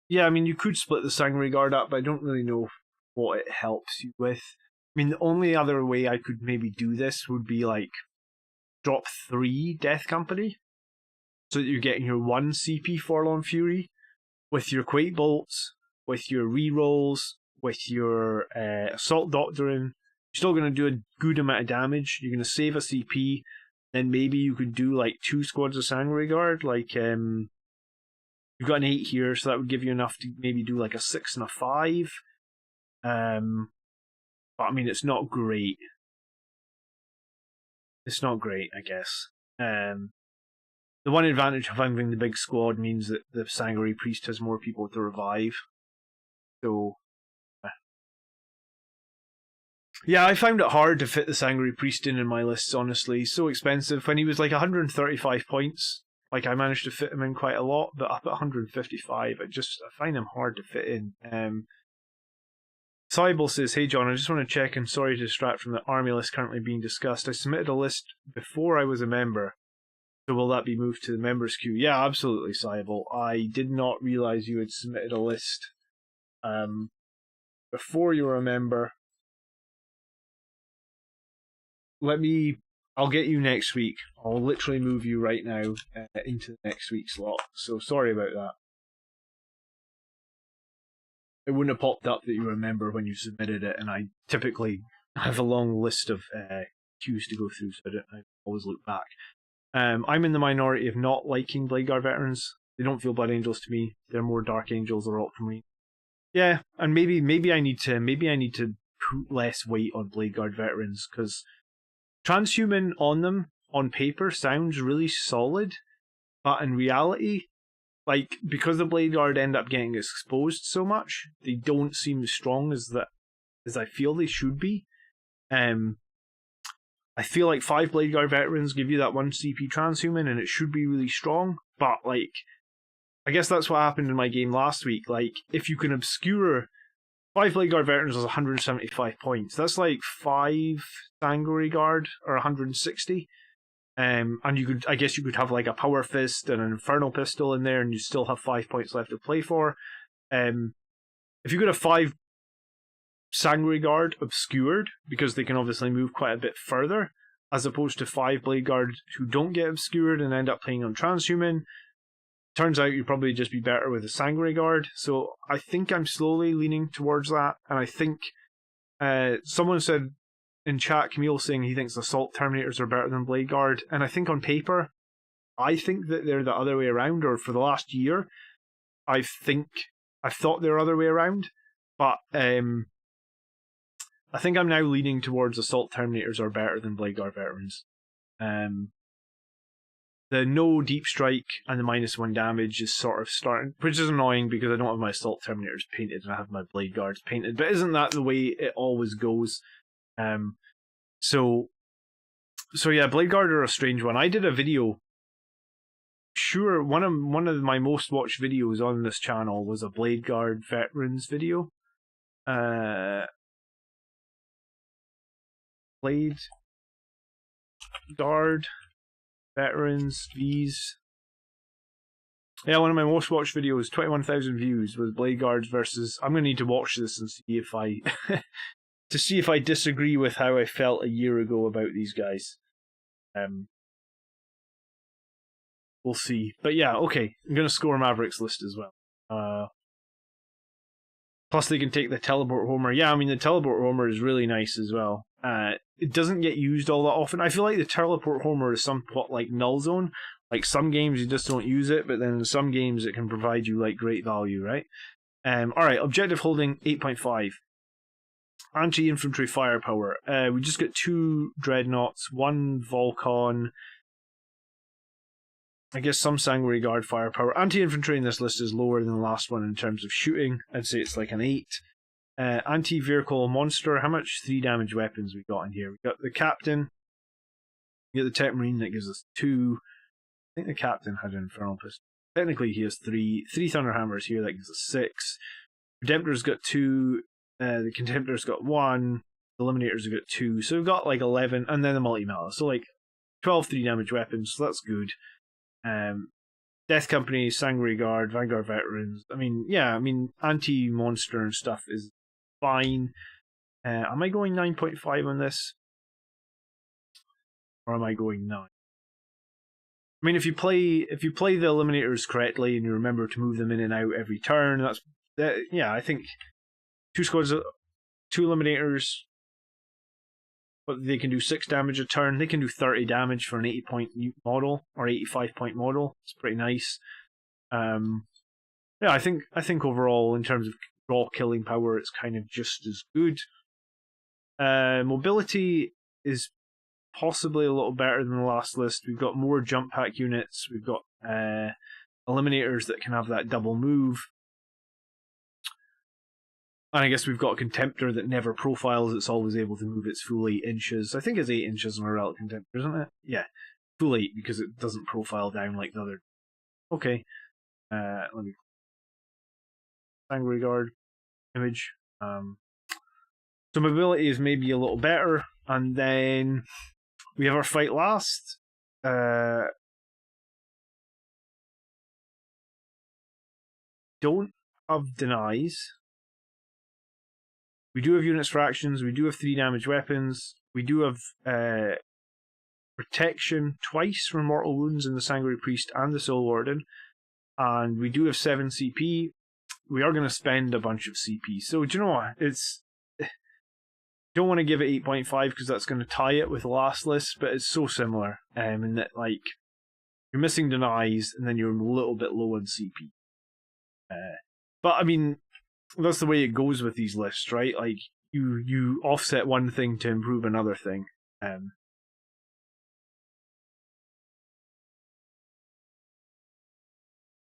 yeah, I mean, you could split the Sanguinary Guard up, but I don't really know what it helps you with. I mean, the only other way I could maybe do this would be like drop 3 Death Company, so that you're getting your 1 CP Forlorn Fury with your Quake Bolts, with your rerolls, with your Assault Doctrine. You're still going to do a good amount of damage. You're going to save a CP. Then maybe you could do like 2 squads of Sanguinary Guard. Like, you've got an 8 here, so that would give you enough to maybe do like a 6 and a 5. But I mean, it's not great. It's not great, I guess. The one advantage of having the big squad means that the Sanguinary Priest has more people to revive. So, yeah, I found it hard to fit the Sanguinary Priest in my lists, honestly. He's so expensive. When he was like 135 points, like I managed to fit him in quite a lot, but up at 155, I find him hard to fit in. Cybel says, "Hey John, I just want to check, and sorry to distract from the army list currently being discussed. I submitted a list before I was a member. So will that be moved to the members queue?" Yeah, absolutely, Cybel. I did not realize you had submitted a list before you were a member. I'll get you next week. I'll literally move you right now into the next week's slot. So sorry about that. It wouldn't have popped up that you were a member when you submitted it, and I typically have a long list of queues to go through, so I always look back. I'm in the minority of not liking Blade Guard veterans. They don't feel Blood Angels to me. They're more Dark Angels or Ultramarine. Yeah, and maybe I need to put less weight on Blade Guard veterans, because transhuman on them on paper sounds really solid, but in reality, like, because the Blade Guard end up getting exposed so much, they don't seem as strong as I feel they should be. I feel like 5 Blade Guard veterans give you that 1 CP transhuman, and it should be really strong, but like, I guess that's what happened in my game last week. Like, if you can obscure 5 Blade Guard veterans is 175 points. That's like 5 Sanguinary Guard or 160. And I guess you could have like a Power Fist and an Infernal Pistol in there, and you still have 5 points left to play for. If you could have 5 Sanguinary Guard obscured, because they can obviously move quite a bit further, as opposed to 5 Blade Guard who don't get obscured and end up playing on transhuman, turns out you'd probably just be better with a Sanguinary Guard. So I think I'm slowly leaning towards that. And I think someone said in chat, Camille saying he thinks Assault Terminators are better than Blade Guard. And I think on paper, I think that they're the other way around. Or for the last year, I've thought they're the other way around. But I think I'm now leaning towards Assault Terminators are better than Blade Guard Veterans. The no deep strike and the -1 damage is sort of starting, which is annoying because I don't have my Assault Terminators painted and I have my Blade Guards painted. But isn't that the way it always goes? So yeah, Blade Guard are a strange one. I did a video. Sure, one of my most watched videos on this channel was a Blade Guard Veterans video. Blade Guard Veterans V's. Yeah, one of my most watched videos, 21,000 views, was Blade Guards versus. I'm gonna need to watch this and see if I to see if I disagree with how I felt a year ago about these guys. We'll see. But yeah, okay. I'm gonna score Maverick's list as well. Plus they can take the Teleport Homer. Yeah, I mean the Teleport Homer is really nice as well. It doesn't get used all that often. I feel like the Teleport Homer is somewhat like Null Zone. Like some games you just don't use it, but then in some games it can provide you like great value, right? Alright, objective holding 8.5. Anti-infantry firepower. We just got 2 Dreadnoughts, 1 Volcon. I guess some Sanguinary Guard firepower. Anti-infantry in this list is lower than the last one in terms of shooting. I'd say it's like an 8. Anti-vehicle monster. How much 3 damage weapons we got in here? We got the captain. We got the Tech Marine that gives us 2. I think the captain had an Infernal Pistol. Technically he has 3. 3 Thunder Hammers here, that gives us 6. Redemptor's got 2. The Contemptor's got 1. The Eliminators have got 2. So we've got like 11. And then the Multi-Meta. So like 12 3 damage weapons. So that's good. Death Company, Sanguinary Guard, Vanguard Veterans. I mean, yeah, I mean, anti-monster and stuff is fine. Am I going 9.5 on this? Or am I going 9? I mean, if you play the Eliminators correctly and you remember to move them in and out every turn, yeah, I think 2 squads, 2 Eliminators, but they can do 6 damage a turn. They can do 30 damage for an 80-point model or 85-point model. It's pretty nice. Yeah, I think overall in terms of raw killing power, it's kind of just as good. Mobility is possibly a little better than the last list. We've got more jump pack units. We've got Eliminators that can have that double move. And I guess we've got a Contemptor that never profiles. It's always able to move its full 8 inches. I think it's 8 inches on a Relic Contemptor, isn't it? Yeah. Full 8 because it doesn't profile down like the other. Okay. Let me. Sanguinary Guard image. So mobility is maybe a little better. And then we have our fight last. Don't have denies. We do have units for actions. We do have 3 damage weapons. We do have protection twice from mortal wounds in the Sanguinary Priest and the Soul Warden. And we do have 7 CP. We are going to spend a bunch of CP. So, do you know what? Don't want to give it 8.5 because that's going to tie it with the last list, but it's so similar. In that, like, you're missing denies and then you're a little bit low on CP. But, I mean, that's the way it goes with these lists, right? Like, you offset one thing to improve another thing.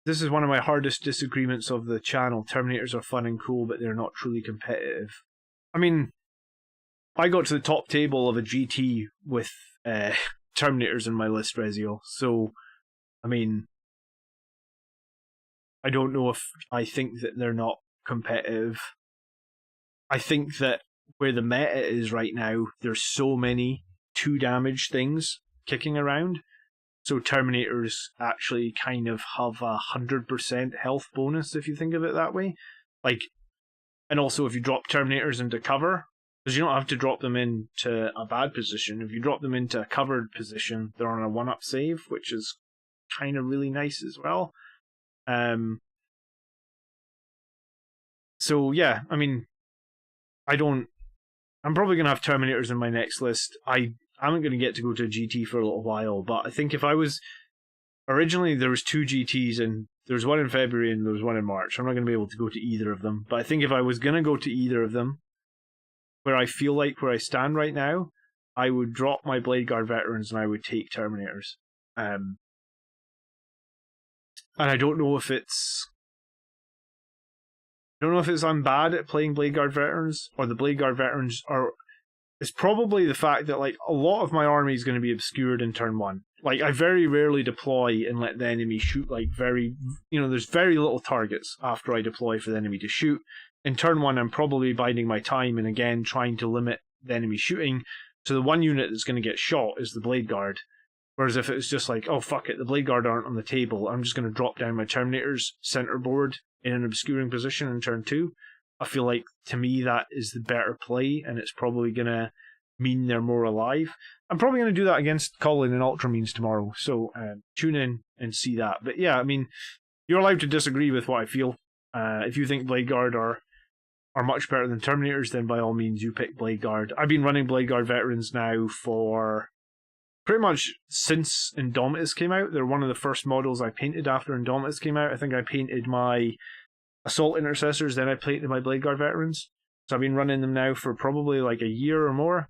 This is one of my hardest disagreements of the channel. Terminators are fun and cool, but they're not truly competitive. I mean, I got to the top table of a GT with Terminators in my list, Rezio. So, I mean, I don't know if I think that they're not competitive. I think that where the meta is right now, there's so many 2 damage things kicking around. So Terminators actually kind of have 100% health bonus if you think of it that way. Like, and also if you drop Terminators into cover, because you don't have to drop them into a bad position. If you drop them into a covered position, they're on a 1-up save, which is kind of really nice as well. So yeah, I mean, I'm probably going to have Terminators in my next list. I'm going to get to go to a GT for a little while, but I think if I was... Originally, there was 2 GTs, and there was one in February and there was one in March. I'm not going to be able to go to either of them, but I think if I was going to go to either of them, where I feel like where I stand right now, I would drop my Blade Guard Veterans and I would take Terminators. And I don't know if it's... I'm bad at playing Blade Guard Veterans, or the Blade Guard Veterans are... It's probably the fact that like a lot of my army is going to be obscured in turn 1. Like, I very rarely deploy and let the enemy shoot like there's very little targets after I deploy for the enemy to shoot. In turn 1, I'm probably biding my time and again trying to limit the enemy shooting. So the one unit that's going to get shot is the Blade Guard. Whereas if it was just like, oh fuck it, the Blade Guard aren't on the table, I'm just going to drop down my Terminators center board in an obscuring position in turn 2. I feel like, to me, that is the better play, and it's probably going to mean they're more alive. I'm probably going to do that against Colin and Ultramarines tomorrow, so tune in and see that. But yeah, I mean, you're allowed to disagree with what I feel. If you think Blade Guard are much better than Terminators, then by all means you pick Blade Guard. I've been running Blade Guard Veterans now for pretty much since Indomitus came out. They're one of the first models I painted after Indomitus came out. I think I painted my Assault Intercessors, then I painted my Blade Guard Veterans. So I've been running them now for probably like a year or more.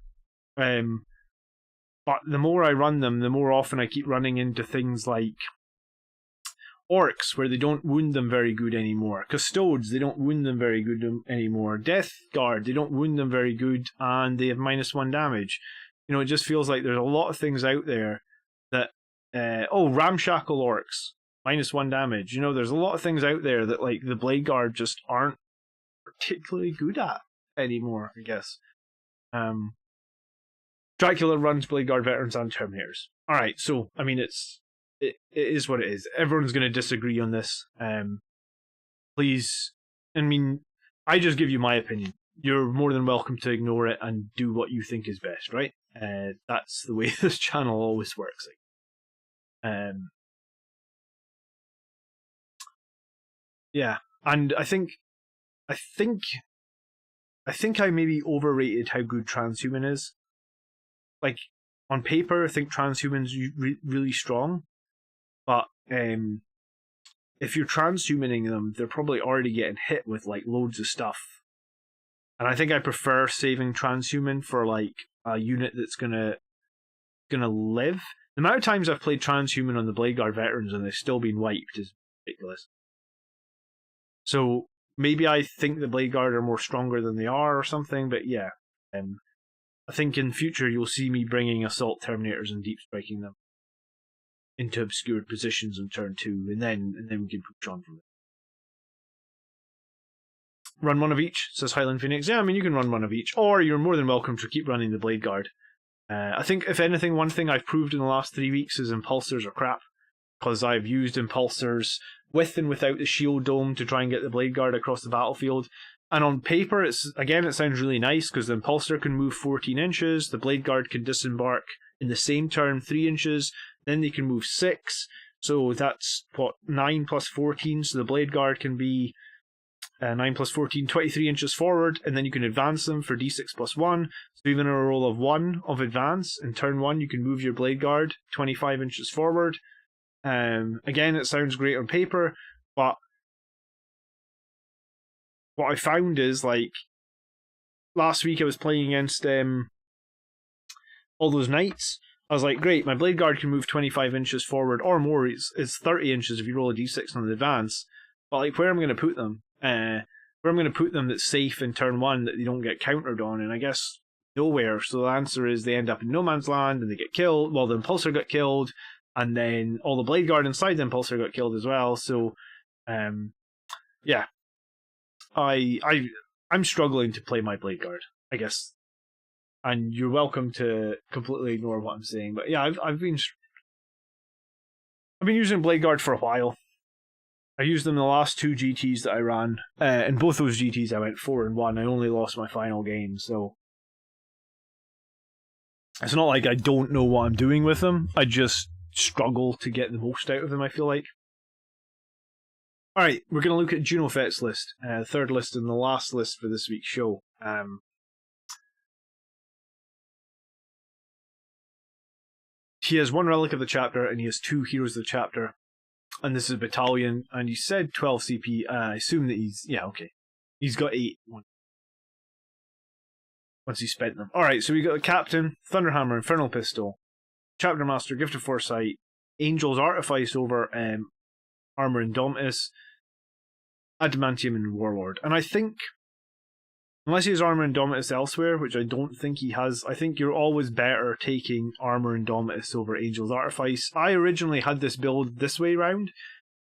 But the more I run them, the more often I keep running into things like Orcs, where they don't wound them very good anymore. Custodes, they don't wound them very good anymore. Death Guard, they don't wound them very good, and they have -1 damage. It just feels like there's a lot of things out there that... Ramshackle Orcs. -1 damage. There's a lot of things out there that like the Blade Guard just aren't particularly good at anymore, I guess. Dracula runs Blade Guard Veterans and Terminators. Alright, so, I mean, it is what it is. Everyone's going to disagree on this. Please, I mean, I just give you my opinion. You're more than welcome to ignore it and do what you think is best, right? That's the way this channel always works. Yeah, and I think I maybe overrated how good Transhuman is. Like, on paper, I think Transhuman's really strong, but if you're transhumaning them, they're probably already getting hit with like loads of stuff. And I think I prefer saving Transhuman for like a unit that's gonna live. The amount of times I've played Transhuman on the Blade Guard Veterans and they've still been wiped is ridiculous. So maybe I think the Blade Guard are more stronger than they are or something, but yeah. I think in future you'll see me bringing Assault Terminators and Deep Striking them into obscured positions in turn 2, and then we can push on from it. Run one of each, says Highland Phoenix. Yeah, I mean, you can run one of each, or you're more than welcome to keep running the Blade Guard. I think, if anything, one thing I've proved in the last 3 weeks is Impulsors are crap, because I've used Impulsors with and without the Shield Dome to try and get the Blade Guard across the battlefield. And on paper, it sounds really nice, because the Impulsor can move 14 inches, the Blade Guard can disembark in the same turn 3 inches, then they can move 6, so that's, 9 plus 14, so the Blade Guard can be 9 plus 14, 23 inches forward, and then you can advance them for d6 plus 1, so even a roll of 1 of advance, in turn 1 you can move your Blade Guard 25 inches forward. Again, it sounds great on paper, but what I found is, like, last week I was playing against all those knights. I was like, great, my Blade Guard can move 25 inches forward or more. It's 30 inches if you roll a d6 on the advance. But like, where am I going to put them? That's safe in turn 1 that they don't get countered on, and I guess nowhere. So the answer is they end up in no man's land and they get killed. Well, the Impulsor got killed, and then all the Blade Guard inside the Impulsor got killed as well. So, yeah. I'm struggling to play my Blade Guard, I guess. And you're welcome to completely ignore what I'm saying. But yeah, I've been using Blade Guard for a while. I used them in the last 2 GTs that I ran. In both those GTs I went 4-1. I only lost my final game, so it's not like I don't know what I'm doing with them. I just struggle to get the most out of them, I feel like. Alright, we're going to look at Juno Fett's list. Third list and the last list for this week's show. He has one relic of the chapter and he has 2 heroes of the chapter. And this is a battalion, and he said 12 CP. I assume that he's... Yeah, okay. He's got 8 once he spent them. Alright, so we got a Captain, Thunderhammer, Infernal Pistol, Chapter Master, Gift of Foresight, Angel's Artifice over Armor Indomitus, Adamantium, and Warlord. And I think, unless he has Armor Indomitus elsewhere, which I don't think he has, I think you're always better taking Armor Indomitus over Angel's Artifice. I originally had this build this way round,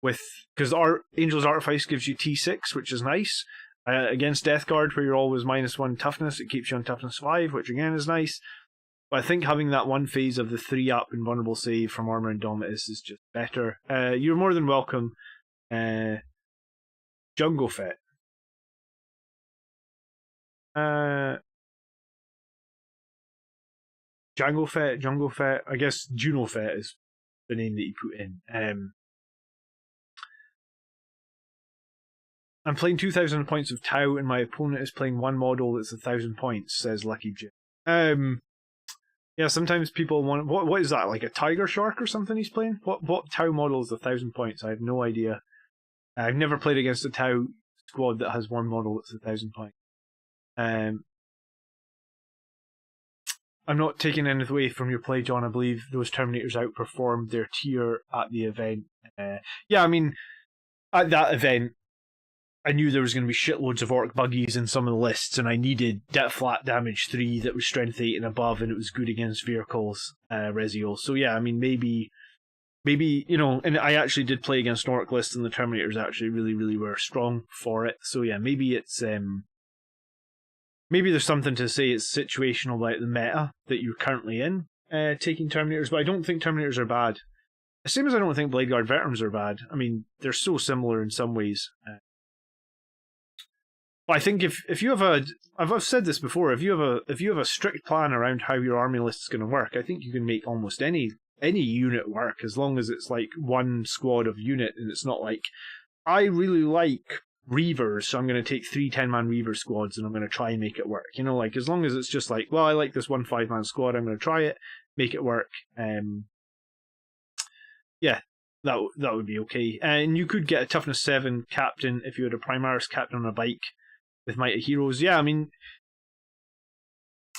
because Angel's Artifice gives you T6, which is nice. Against Death Guard, where you're always -1 toughness, it keeps you on toughness 5, which again is nice. But I think having that one phase of the 3-up invulnerable save from Armor Indomitus is just better. You're more than welcome, Jungle Fett. Jungle Fett. I guess Juno Fett is the name that you put in. I'm playing 2,000 points of Tau, and my opponent is playing one model that's 1,000 points, says Lucky Jim. Yeah, sometimes people want... What is that, like a Tiger Shark or something he's playing? What Tau model is 1,000 points? I have no idea. I've never played against a Tau squad that has one model that's 1,000 points. I'm not taking anything away from your play, John. I believe those Terminators outperformed their tier at the event. Yeah, I mean, at that event, I knew there was going to be shitloads of Orc buggies in some of the lists, and I needed that flat damage 3 that was strength 8 and above, and it was good against vehicles, Rezio. So yeah, I mean, maybe, you know, and I actually did play against an Orc list, and the Terminators actually really were strong for it. So yeah, maybe it's, maybe there's something to say it's situational about the meta that you're currently in, taking Terminators, but I don't think Terminators are bad. Same as I don't think Blade Guard Veterans are bad. I mean, they're so similar in some ways. But I think if you have I've said this before, if you have a strict plan around how your army list is going to work, I think you can make almost any unit work, as long as it's like one squad of unit, and it's not like, I really like Reavers, so I'm going to take 3 10-man Reaver squads and I'm going to try and make it work. You know, like, as long as it's just like, well, I like this one 5-man squad, I'm going to try it, make it work. Yeah, that would be okay. And you could get a toughness 7 captain if you had a Primaris captain on a bike with Mighty Heroes. Yeah, I mean,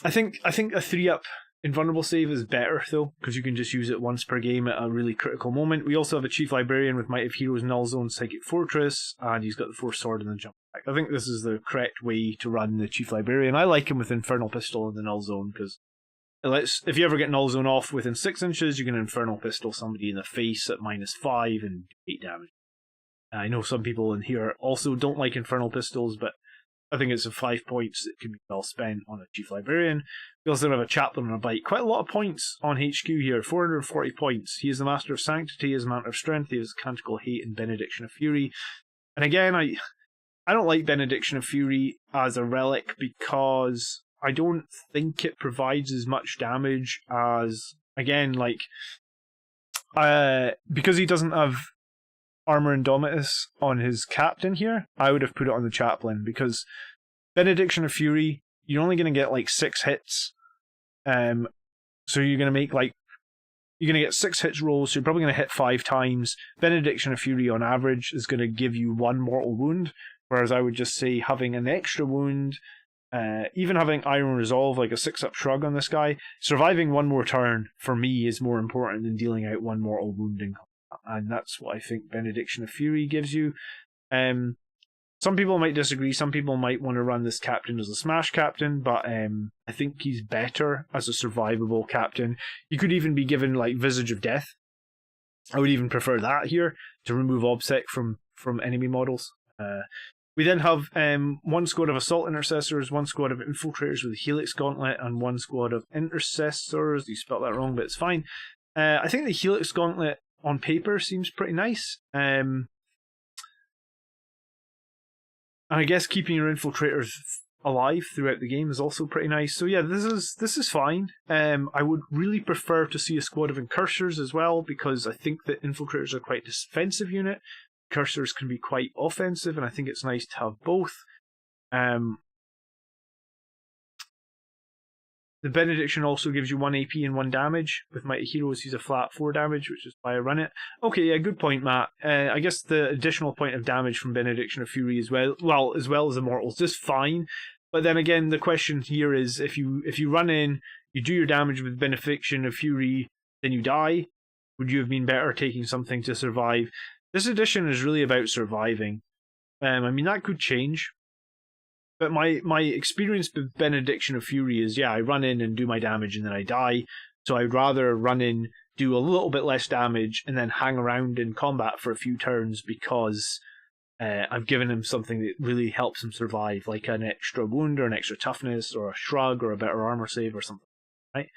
I think a 3-up invulnerable save is better, though, because you can just use it once per game at a really critical moment. We also have a Chief Librarian with Might of Heroes, Null Zone, Psychic Fortress, and he's got the Force Sword and the Jump Back. I think this is the correct way to run the Chief Librarian. I like him with Infernal Pistol and the Null Zone, because if you ever get Null Zone off within 6 inches, you can Infernal Pistol somebody in the face at -5 and 8 damage. I know some people in here also don't like Infernal Pistols, but I think it's 5 points that can be well spent on a Chief Librarian. We also have a Chaplain on a bike. Quite a lot of points on HQ here, 440 points. He is the Master of Sanctity, his Mountain of Strength, he has Canticle Hate and Benediction of Fury. And again, I don't like Benediction of Fury as a relic because I don't think it provides as much damage as, again, like, because he doesn't have Armor Indomitus on his captain here, I would have put it on the Chaplain, because Benediction of Fury, you're only going to get like 6 hits. So you're going to make like, you're going to get 6 hits rolls, so you're probably going to hit 5 times. Benediction of Fury on average is going to give you 1 mortal wound, whereas I would just say having an extra wound, even having Iron Resolve, like a 6-up shrug on this guy, surviving 1 more turn for me is more important than dealing out 1 mortal wound in combat. And that's what I think Benediction of Fury gives you. Some people might disagree. Some people might want to run this captain as a smash captain, but I think he's better as a survivable captain. You could even be given like Visage of Death. I would even prefer that here to remove OBSEC from enemy models. We then have 1 squad of Assault Intercessors, 1 squad of Infiltrators with Helix Gauntlet, and 1 squad of Intercessors. You spelled that wrong, but it's fine. I think the Helix Gauntlet on paper seems pretty nice. And I guess keeping your infiltrators alive throughout the game is also pretty nice. So yeah, this is fine. I would really prefer to see a squad of incursors as well, because I think that infiltrators are quite a defensive unit. cursors can be quite offensive, and I think it's nice to have both. The Benediction also gives you 1 AP and 1 damage. With Mighty Heroes, he's a flat 4 damage, which is why I run it. Okay, yeah, good point, Matt. I guess the additional point of damage from Benediction of Fury as well as Immortals, is fine. But then again, the question here is, if you run in, you do your damage with Benediction of Fury, then you die, would you have been better taking something to survive? This edition is really about surviving. I mean, that could change. But my experience with Benediction of Fury is, yeah, I run in and do my damage and then I die. So I'd rather run in, do a little bit less damage, and then hang around in combat for a few turns because I've given him something that really helps him survive, like an extra wound or an extra toughness or a shrug or a better armor save or something, right?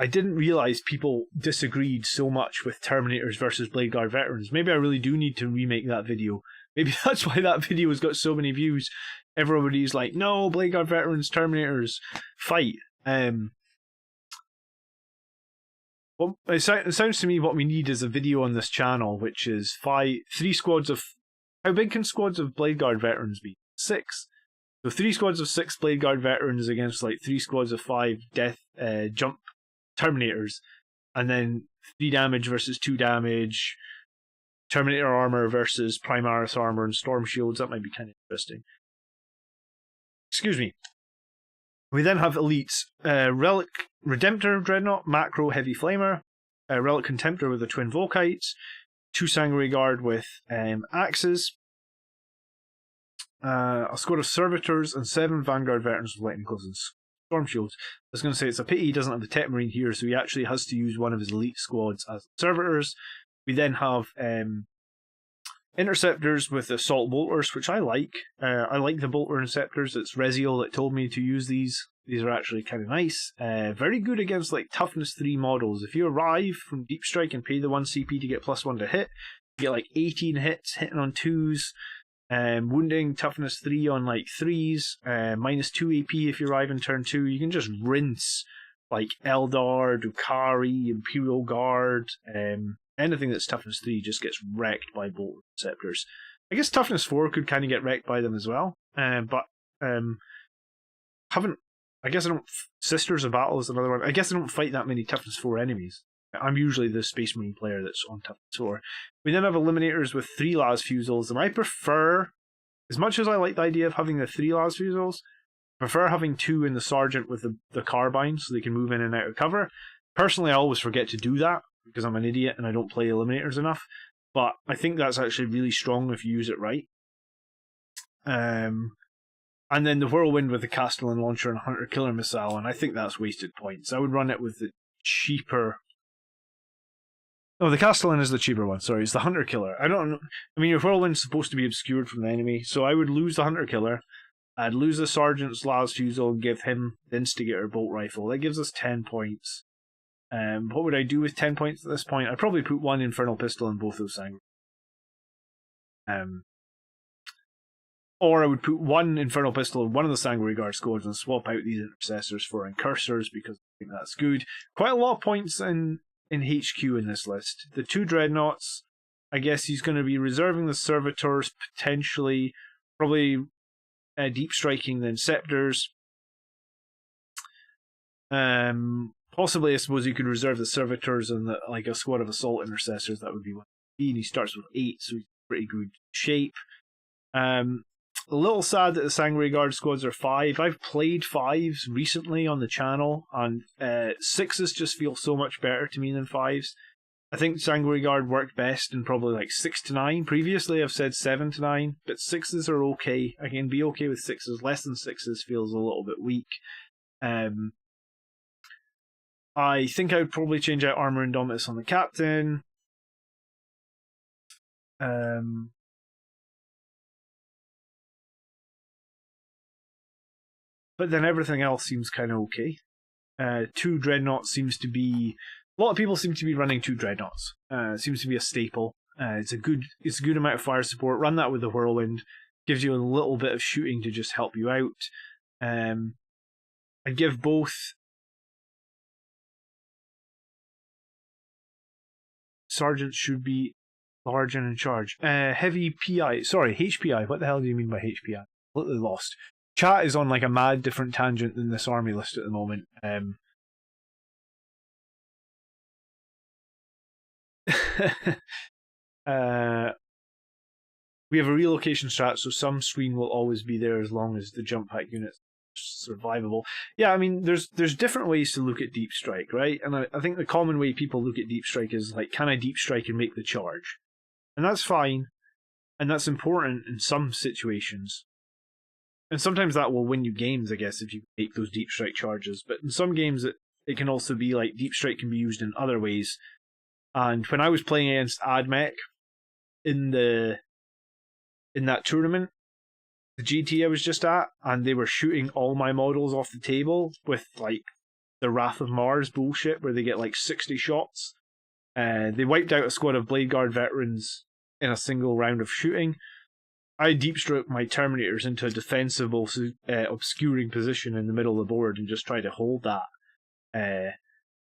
I didn't realize people disagreed so much with Terminators versus Blade Guard Veterans. Maybe I really do need to remake that video. Maybe that's why that video has got so many views. Everybody's like, no, Blade Guard Veterans, Terminators, fight. Well, it sounds to me what we need is a video on this channel, which is 3 squads of... How big can squads of Blade Guard Veterans be? 6. So 3 squads of 6 Blade Guard Veterans against like 3 squads of 5 jump Terminators, and then 3 damage versus 2 damage, Terminator armor versus Primaris armor and Storm Shields. That might be kind of interesting. Excuse me. We then have elites. Relic Redemptor Dreadnought, Macro Heavy Flamer, Relic Contemptor with the Twin Volkites, 2 Sanguinary Guard with axes, a squad of Servitors, and 7 Vanguard Veterans with Lightning Gloves and Storm Shields. I was going to say it's a pity he doesn't have the Tech Marine here, so he actually has to use one of his elite squads as Servitors. We then have Interceptors with Assault Bolters, which I like. I like the Bolter Interceptors. It's Reziel that told me to use these. These are actually kind of nice. Very good against like Toughness 3 models. If you arrive from Deep Strike and pay the 1 CP to get +1 to hit, you get like 18 hits, hitting on 2s. Wounding Toughness 3 on like 3s, -2 AP if you arrive in turn 2. You can just rinse like Eldar, Dukari, Imperial Guard, anything that's Toughness 3 just gets wrecked by Bolt Receptors. I guess Toughness 4 could kind of get wrecked by them as well, but I guess I don't. Sisters of Battle is another one. I guess I don't fight that many Toughness 4 enemies. I'm usually the Space Marine player that's on Toughness 4. We then have Eliminators with 3 Las Fusils, and I prefer, as much as I like the idea of having the 3 Las Fusils, I prefer having 2 in the Sergeant with the Carbine so they can move in and out of cover. Personally, I always forget to do that because I'm an idiot and I don't play Eliminators enough, but I think that's actually really strong if you use it right. And then the Whirlwind with the Castellan Launcher and Hunter Killer Missile, and I think that's wasted points. I would run it with the cheaper... Oh, the Castellan is the cheaper one, sorry. It's the Hunter Killer. I mean, your Whirlwind's supposed to be obscured from the enemy, so I would lose the Hunter Killer. I'd lose the Sergeant's Las Fusil and give him the Instigator Bolt Rifle. That gives us 10 points. What would I do with 10 points at this point? I'd probably put 1 Infernal Pistol in both those Sanguinary. Or I would put 1 Infernal Pistol in one of the Sanguinary Guard squads and swap out these Intercessors for Incursors because I think that's good. Quite a lot of points in HQ in this list. The 2 Dreadnoughts, I guess he's going to be reserving the Servitors, potentially, probably deep striking the Inceptors. Possibly, I suppose you could reserve the Servitors and like a squad of Assault Intercessors. That would be 1. And he starts with 8, so he's pretty good shape. A little sad that the Sanguinary Guard squads are 5. I've played 5s recently on the channel, and 6s just feel so much better to me than 5s. I think Sanguinary Guard worked best in probably like 6 to 9. Previously I've said 7 to 9, but 6s are okay. I can be okay with 6s. Less than 6s feels a little bit weak. I think I would probably change out Armor Indomitus on the Captain. But then everything else seems kind of okay. 2 Dreadnoughts seems to be... A lot of people seem to be running 2 Dreadnoughts. It seems to be a staple. It's a good amount of fire support. Run that with the Whirlwind. Gives you a little bit of shooting to just help you out. I'd give both sergeants should be large and in charge. Heavy PI. Sorry, HPI. What the hell do you mean by HPI? Completely lost. Chat is on like a mad different tangent than this army list at the moment. We have a relocation strat, so some screen will always be there as long as the jump pack unit's survivable. Yeah, I mean, there's different ways to look at deep strike, right? And I think the common way people look at deep strike is like, can I deep strike and make the charge? And that's fine, and that's important in some situations. And sometimes that will win you games, I guess, if you make those deep strike charges. But in some games, it can also be like deep strike can be used in other ways. And when I was playing against AdMech in that tournament, the GT I was just at, and they were shooting all my models off the table with like the Wrath of Mars bullshit, where they get like 60 shots. They wiped out a squad of Blade Guard veterans in a single round of shooting. I deep stroked my Terminators into a defensible, obscuring position in the middle of the board and just tried to hold that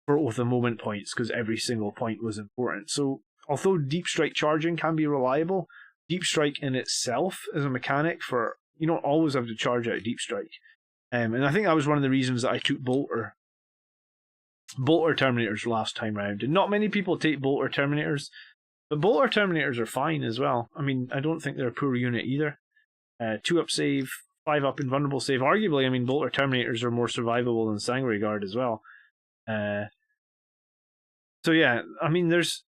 for all the moment points, because every single point was important. So, although deep strike charging can be reliable, deep strike in itself as a mechanic for, you don't always have to charge out deep strike. And I think that was one of the reasons that I took Bolter Terminators last time round. And not many people take Bolter Terminators, but Bolter Terminators are fine as well. I mean, I don't think they're a poor unit either. 2-up save, 5-up invulnerable save. Arguably, I mean, Bolter Terminators are more survivable than Sanguinary Guard as well. So yeah, I mean, let's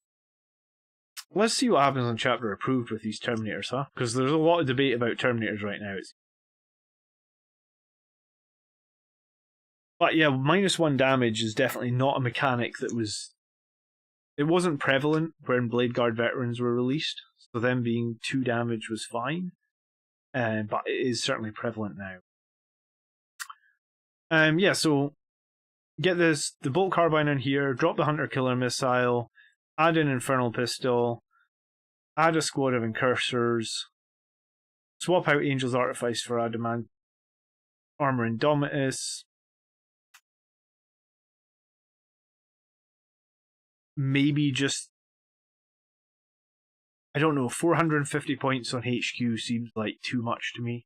see what happens on Chapter Approved with these Terminators, huh? Because there's a lot of debate about Terminators right now. But yeah, -1 damage is definitely not a mechanic that was... It wasn't prevalent when Blade Guard veterans were released, so them being 2 damage was fine. But it is certainly prevalent now. Yeah, so get the bolt carbine in here, drop the Hunter Killer missile, add an Infernal Pistol, add a squad of Incursors, swap out Angel's Artifice for Adamant Armor Indomitus, maybe just, I don't know, 450 points on HQ seems like too much to me.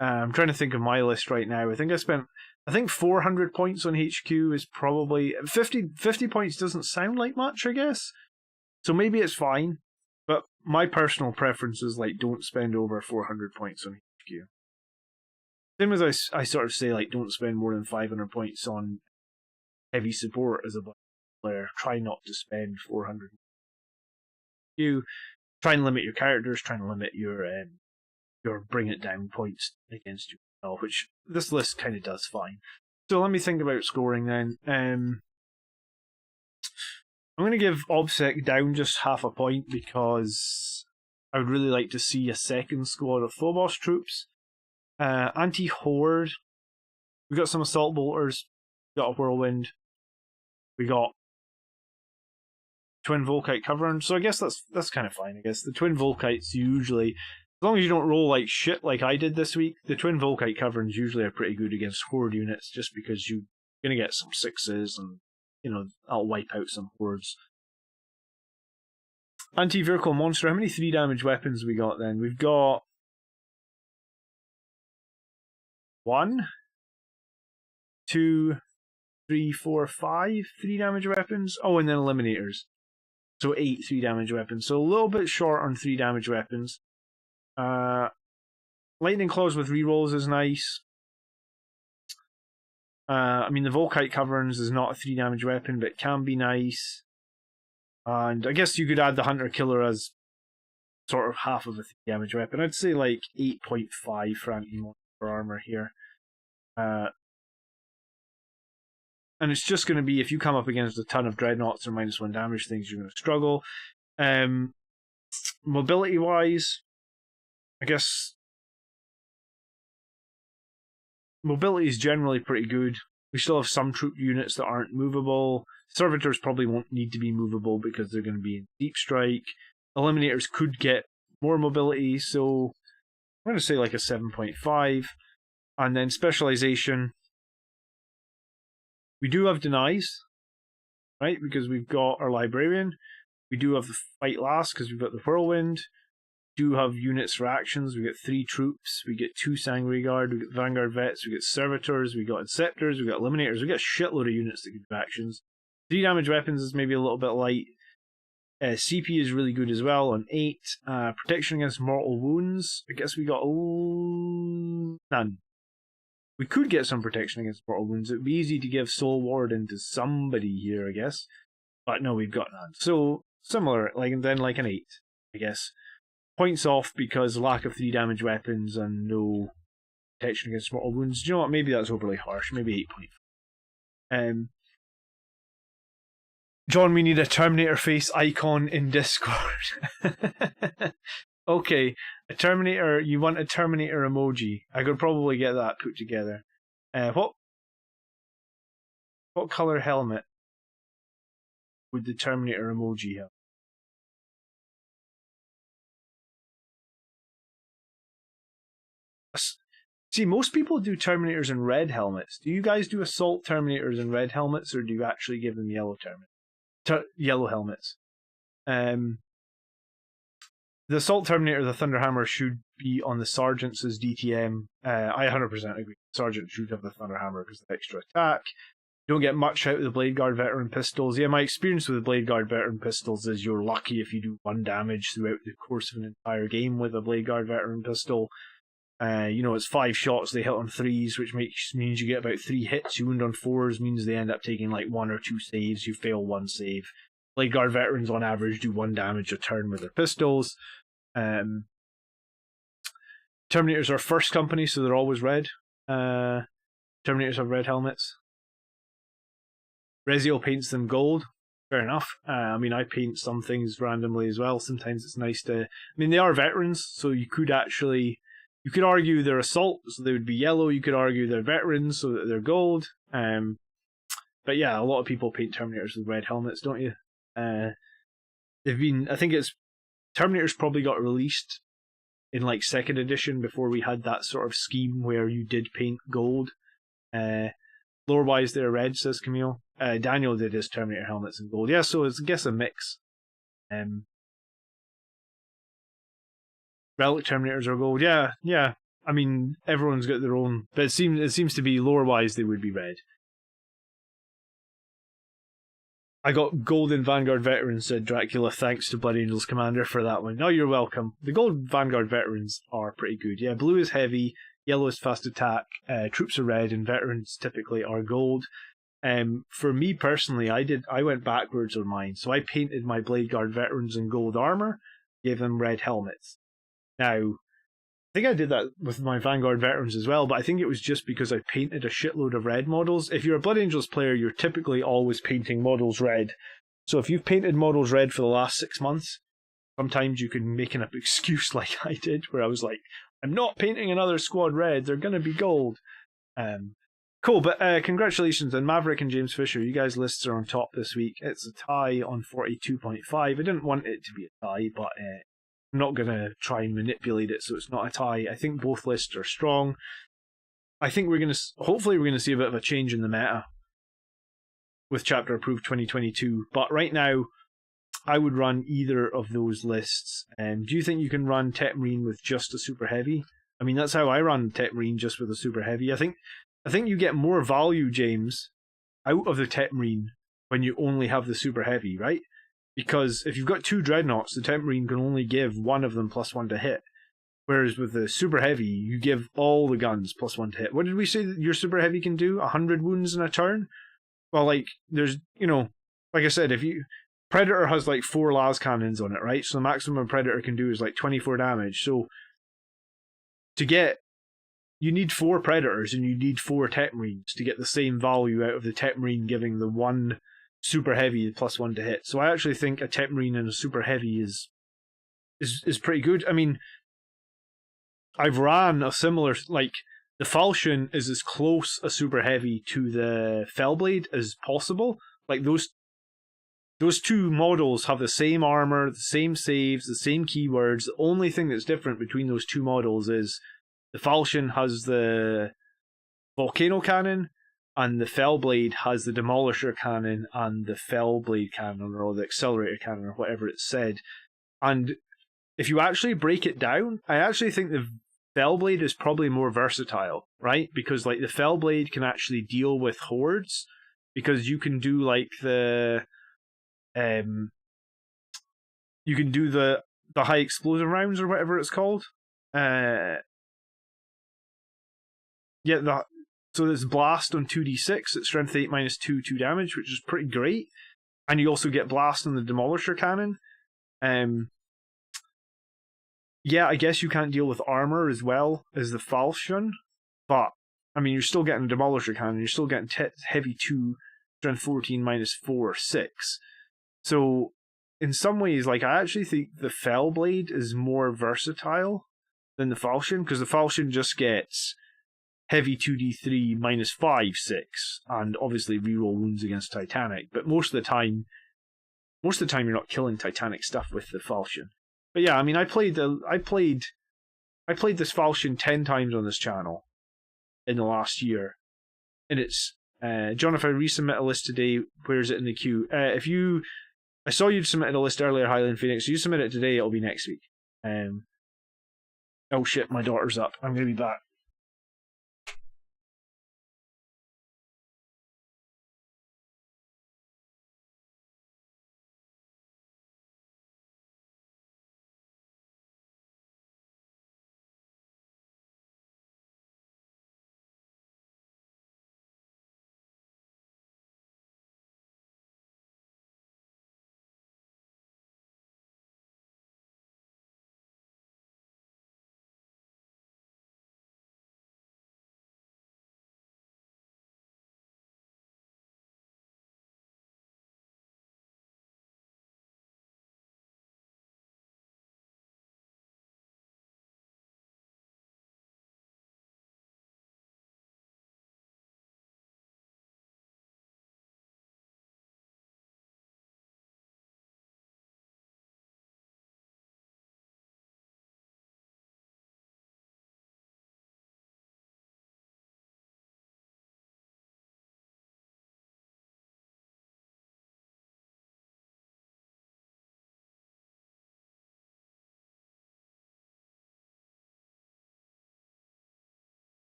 I'm trying to think of my list right now. I think 400 points on HQ is probably... 50 points doesn't sound like much, I guess. So maybe it's fine. But my personal preference is like, don't spend over 400 points on HQ. Same as I sort of say, like, don't spend more than 500 points on heavy support as a player. Try not to spend 400. You try and limit your characters, try and limit your bring it down points against you, which this list kind of does fine. So let me think about scoring then. I'm going to give OBSEC down just half a point because I would really like to see a second squad of Phobos troops. Anti-Horde, we got some Assault Bolters, we got a Whirlwind, we got Twin Volkite Covering, so I guess that's kind of fine. I guess the Twin Volkites usually, as long as you don't roll like shit like I did this week, the Twin Volkite Coverings usually are pretty good against Horde units, just because you're going to get some 6s and, you know, that'll wipe out some Hordes. Anti-Vehicle Monster, how many 3 damage weapons we got then? We've got 1, 2, 3, 4, 5 3 damage weapons. Oh, and then Eliminators. So 8 3 damage weapons. So a little bit short on 3 damage weapons. Lightning Claws with rerolls is nice. I mean, the Volkite Coverings is not a 3 damage weapon, but it can be nice. And I guess you could add the Hunter Killer as sort of half of a 3 damage weapon. I'd say like 8.5 for anti-monster armor here. And it's just going to be, if you come up against a ton of Dreadnoughts or -1 damage things, you're going to struggle. Mobility-wise, I guess mobility is generally pretty good. We still have some troop units that aren't movable. Servitors probably won't need to be movable because they're going to be in deep strike. Eliminators could get more mobility, so I'm going to say like a 7.5. And then specialization, we do have denies, right? Because we've got our librarian. We do have the fight last because we've got the whirlwind. We do have units for actions. We get 3 troops. We get 2 Sangre Guard. We get Vanguard Vets. We get Servitors. We got Inceptors. We got Eliminators. We got a shitload of units that can do actions. 3 damage weapons is maybe a little bit light. CP is really good as well on 8. Protection against mortal wounds. I guess we got none. We could get some protection against mortal wounds. It would be easy to give Soul Warden to somebody here, I guess. But no, we've got none. So similar, then like an 8, I guess. Points off because lack of 3 damage weapons and no protection against mortal wounds. Do you know what? Maybe that's overly harsh. Maybe 8.5. John, we need a Terminator face icon in Discord. Okay, a Terminator. You want a Terminator emoji? I could probably get that put together. What color helmet would the Terminator emoji have? See, most people do Terminators in red helmets. Do you guys do Assault Terminators in red helmets, or do you actually give them yellow yellow helmets? The Assault Terminator, the Thunderhammer, should be on the Sergeants as DTM. I 100% agree. Sergeant should have the Thunderhammer because of the extra attack. You don't get much out of the Blade Guard Veteran Pistols. Yeah, my experience with the Blade Guard Veteran Pistols is you're lucky if you do 1 damage throughout the course of an entire game with a Blade Guard Veteran Pistol. It's 5 shots, they hit on 3s, which means you get about 3 hits. You wound on 4s, means they end up taking like 1 or 2 saves. You fail 1 save. Blade Guard Veterans on average do 1 damage a turn with their pistols. Terminators are first company, so they're always red. Terminators have red helmets. Reziel paints them gold. Fair enough. I paint some things randomly as well. Sometimes it's nice to... they are veterans, so you could argue they're assault, so they would be yellow. You could argue they're veterans, so that they're gold. But yeah, a lot of people paint Terminators with red helmets, don't you? Terminators probably got released in like 2nd edition before we had that sort of scheme where you did paint gold. Lore-wise, they're red, says Camille. Daniel did his Terminator helmets in gold. Yeah, so it's, I guess, a mix. Relic Terminators are gold. Yeah. Everyone's got their own, but it seems to be lore-wise they would be red. I got Golden Vanguard Veterans, said Dracula. Thanks to Blood Angels Commander for that one. No, you're welcome. The Gold Vanguard Veterans are pretty good. Yeah, blue is heavy, yellow is fast attack, troops are red, and veterans typically are gold. For me personally, I went backwards on mine. So I painted my Blade Guard Veterans in gold armor, gave them red helmets. Now, I think I did that with my Vanguard Veterans as well, but I think it was just because I painted a shitload of red models. If you're a Blood Angels player, you're typically always painting models red. So if you've painted models red for the last 6 months, sometimes you can make an excuse like I did, where I was like, I'm not painting another squad red, they're going to be gold. Cool, but congratulations on Maverick and James Fisher. You guys' lists are on top this week. It's a tie on 42.5. I didn't want it to be a tie, but... I'm not going to try and manipulate it so it's not a tie. I think both lists are strong. I think hopefully we're going to see a bit of a change in the meta with Chapter Approved 2022. But right now, I would run either of those lists. Do you think you can run Tech Marine with just a Super Heavy? That's how I run Tech Marine, just with a Super Heavy. I think you get more value, James, out of the Tech Marine when you only have the Super Heavy, right? Because if you've got 2 Dreadnoughts, the Temp Marine can only give one of them +1 to hit. Whereas with the Super Heavy, you give all the guns +1 to hit. What did we say that your Super Heavy can do? 100 wounds in a turn? Well, there's, like I said, Predator has 4 las cannons on it, right? So the maximum Predator can do is 24 damage. So you need 4 Predators and you need 4 Tech Marines to get the same value out of the Tech Marine giving the one Super Heavy +1 to hit. So I actually think a Tech Marine and a Super Heavy is pretty good. I've ran a similar, the Falchion is as close a Super Heavy to the Fellblade as possible. Those 2 models have the same armor, the same saves, the same keywords. The only thing that's different between those 2 models is the Falchion has the Volcano Cannon, and the Fellblade has the Demolisher cannon and the Fellblade cannon, or the Accelerator cannon, or whatever it said. And if you actually break it down, I actually think the Fellblade is probably more versatile, right? Because like the Fellblade can actually deal with hordes, because you can do like the you can do the high explosive rounds or whatever it's called. So there's blast on 2d6 at strength 8 minus 2 damage, which is pretty great. And you also get blast on the Demolisher cannon. Yeah, I guess you can't deal with armor as well as the Falchion, but I mean, you're still getting Demolisher cannon, you're still getting heavy 2, strength 14 minus 4, 6. So in some ways, like, I actually think the Fellblade is more versatile than the Falchion, because the Falchion just gets heavy 2d3 minus 5, 6, and obviously reroll wounds against Titanic, but most of the time you're not killing Titanic stuff with the Falchion. But yeah, I mean, I played this Falchion 10 times on this channel in the last year, and it's John, if I resubmit a list today, where is it in the queue? I saw you'd submitted a list earlier, Highland Phoenix. So you submit it today, it'll be next week. Oh shit, my daughter's up. I'm gonna be back.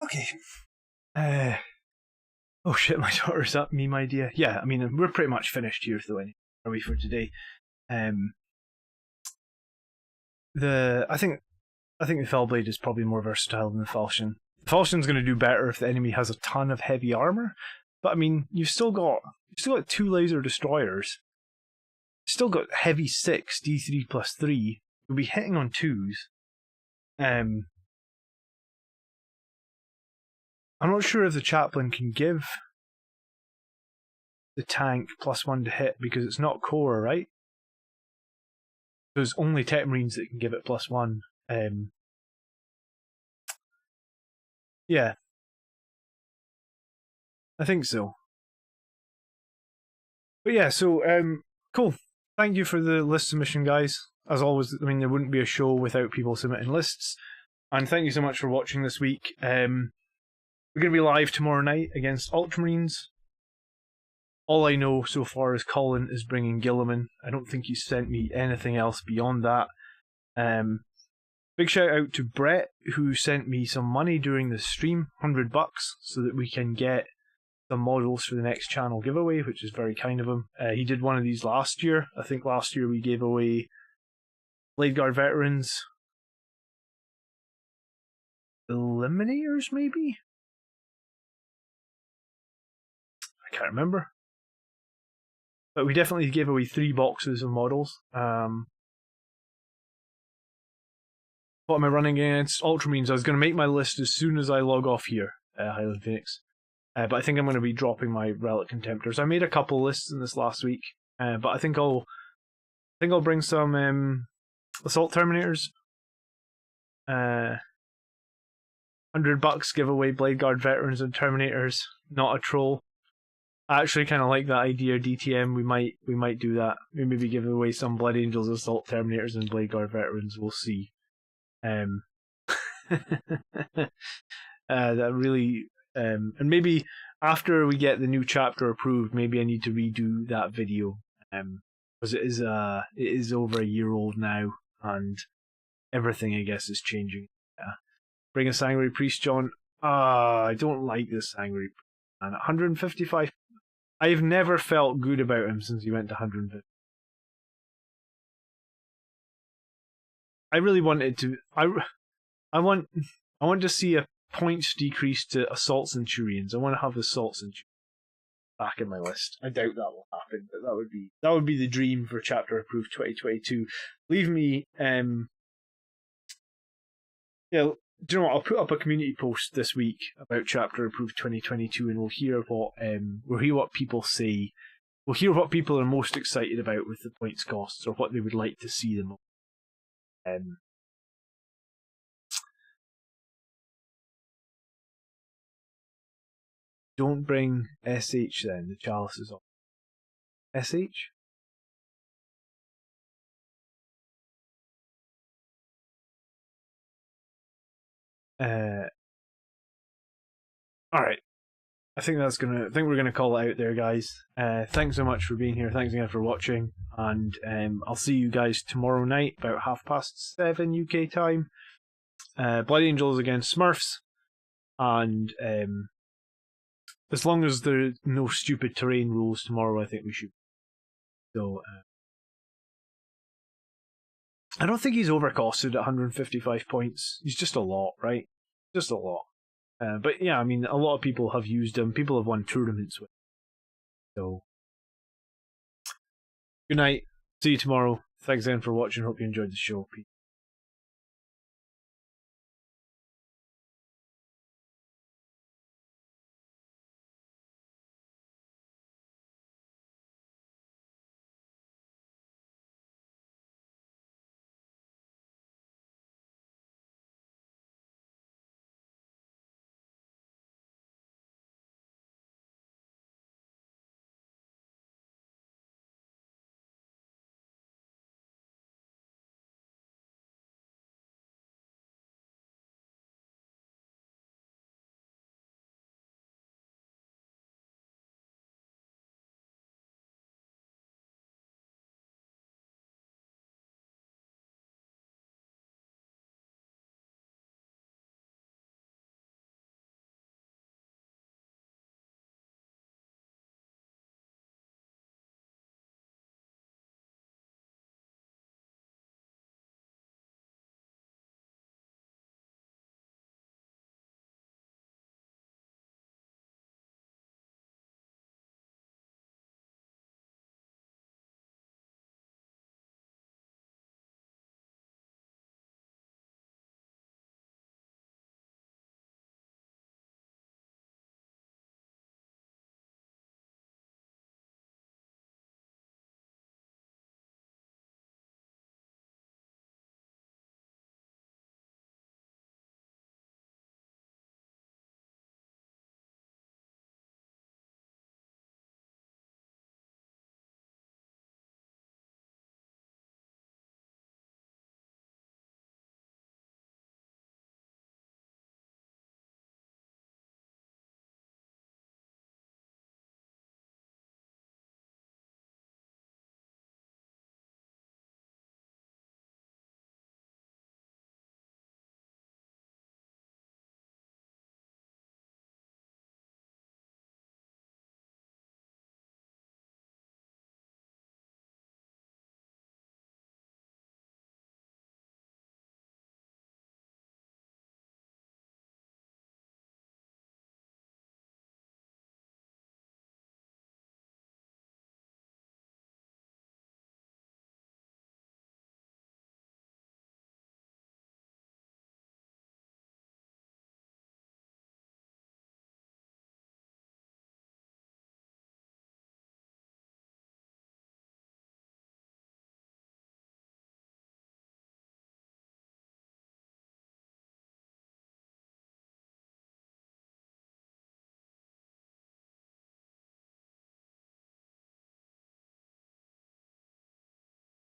Okay. Oh shit, my daughter's up. Me, my dear. Yeah, I mean, we're pretty much finished here, though. Are we for today? I think the Fellblade is probably more versatile than the Falchion. The Falchion's going to do better if the enemy has a ton of heavy armor, but I mean, you've still got 2 laser destroyers. You've still got heavy 6 D3 plus 3. You'll be hitting on 2s. I'm not sure if the Chaplain can give the tank +1 to hit, because it's not core, right? There's only Tech Marines that can give it +1. Yeah. I think so. But yeah, so, cool. Thank you for the list submission, guys. As always, I mean, there wouldn't be a show without people submitting lists. And thank you so much for watching this week. We're going to be live tomorrow night against Ultramarines. All I know so far is Colin is bringing Gilliman. I don't think he's sent me anything else beyond that. Big shout out to Brett, who sent me some money during the stream, $100, so that we can get some models for the next channel giveaway, which is very kind of him. He did one of these last year. I think last year we gave away Blade Guard Veterans Eliminators, maybe? I can't remember. But we definitely gave away 3 boxes of models. What am I running against? Ultramarines. I was going to make my list as soon as I log off here, Highland Phoenix. But I think I'm going to be dropping my Relic Contemptors. I made a couple lists in this last week, but I think I'll bring some Assault Terminators. $100 giveaway Blade Guard veterans and Terminators. Not a troll. I actually kind of like that idea. DTM. We might do that. We maybe give away some Blood Angels, Assault Terminators, and Blade Guard veterans. We'll see. That really. And maybe after we get the new chapter approved, maybe I need to redo that video. Because it is over a year old now, and everything I guess is changing. Bring a Sanguinary Priest, John. I don't like this Sanguinary Priest. And 155. I've never felt good about him since he went to 150. I really wanted to. I want to see a points decrease to Assault Centurions. I want to have Assault Centurions back in my list. I doubt that will happen, but that would be the dream for Chapter Approved 2022. Leave me. Yeah. Do you know what? I'll put up a community post this week about Chapter Approved 2022, and we'll hear what people say. We'll hear what people are most excited about with the points costs, or what they would like to see them on. Don't bring SH then. The chalice is off. SH? Alright. I think we're gonna call it out there, guys. Thanks so much for being here. Thanks again for watching, and I'll see you guys tomorrow night about 7:30 UK time. Blood Angels against Smurfs, and as long as there are no stupid terrain rules tomorrow, I think we should. So I don't think he's overcosted at 155 points. He's just a lot, right? Just a lot. But yeah, I mean, a lot of people have used him. People have won tournaments with him. So, good night. See you tomorrow. Thanks again for watching. Hope you enjoyed the show. Peace.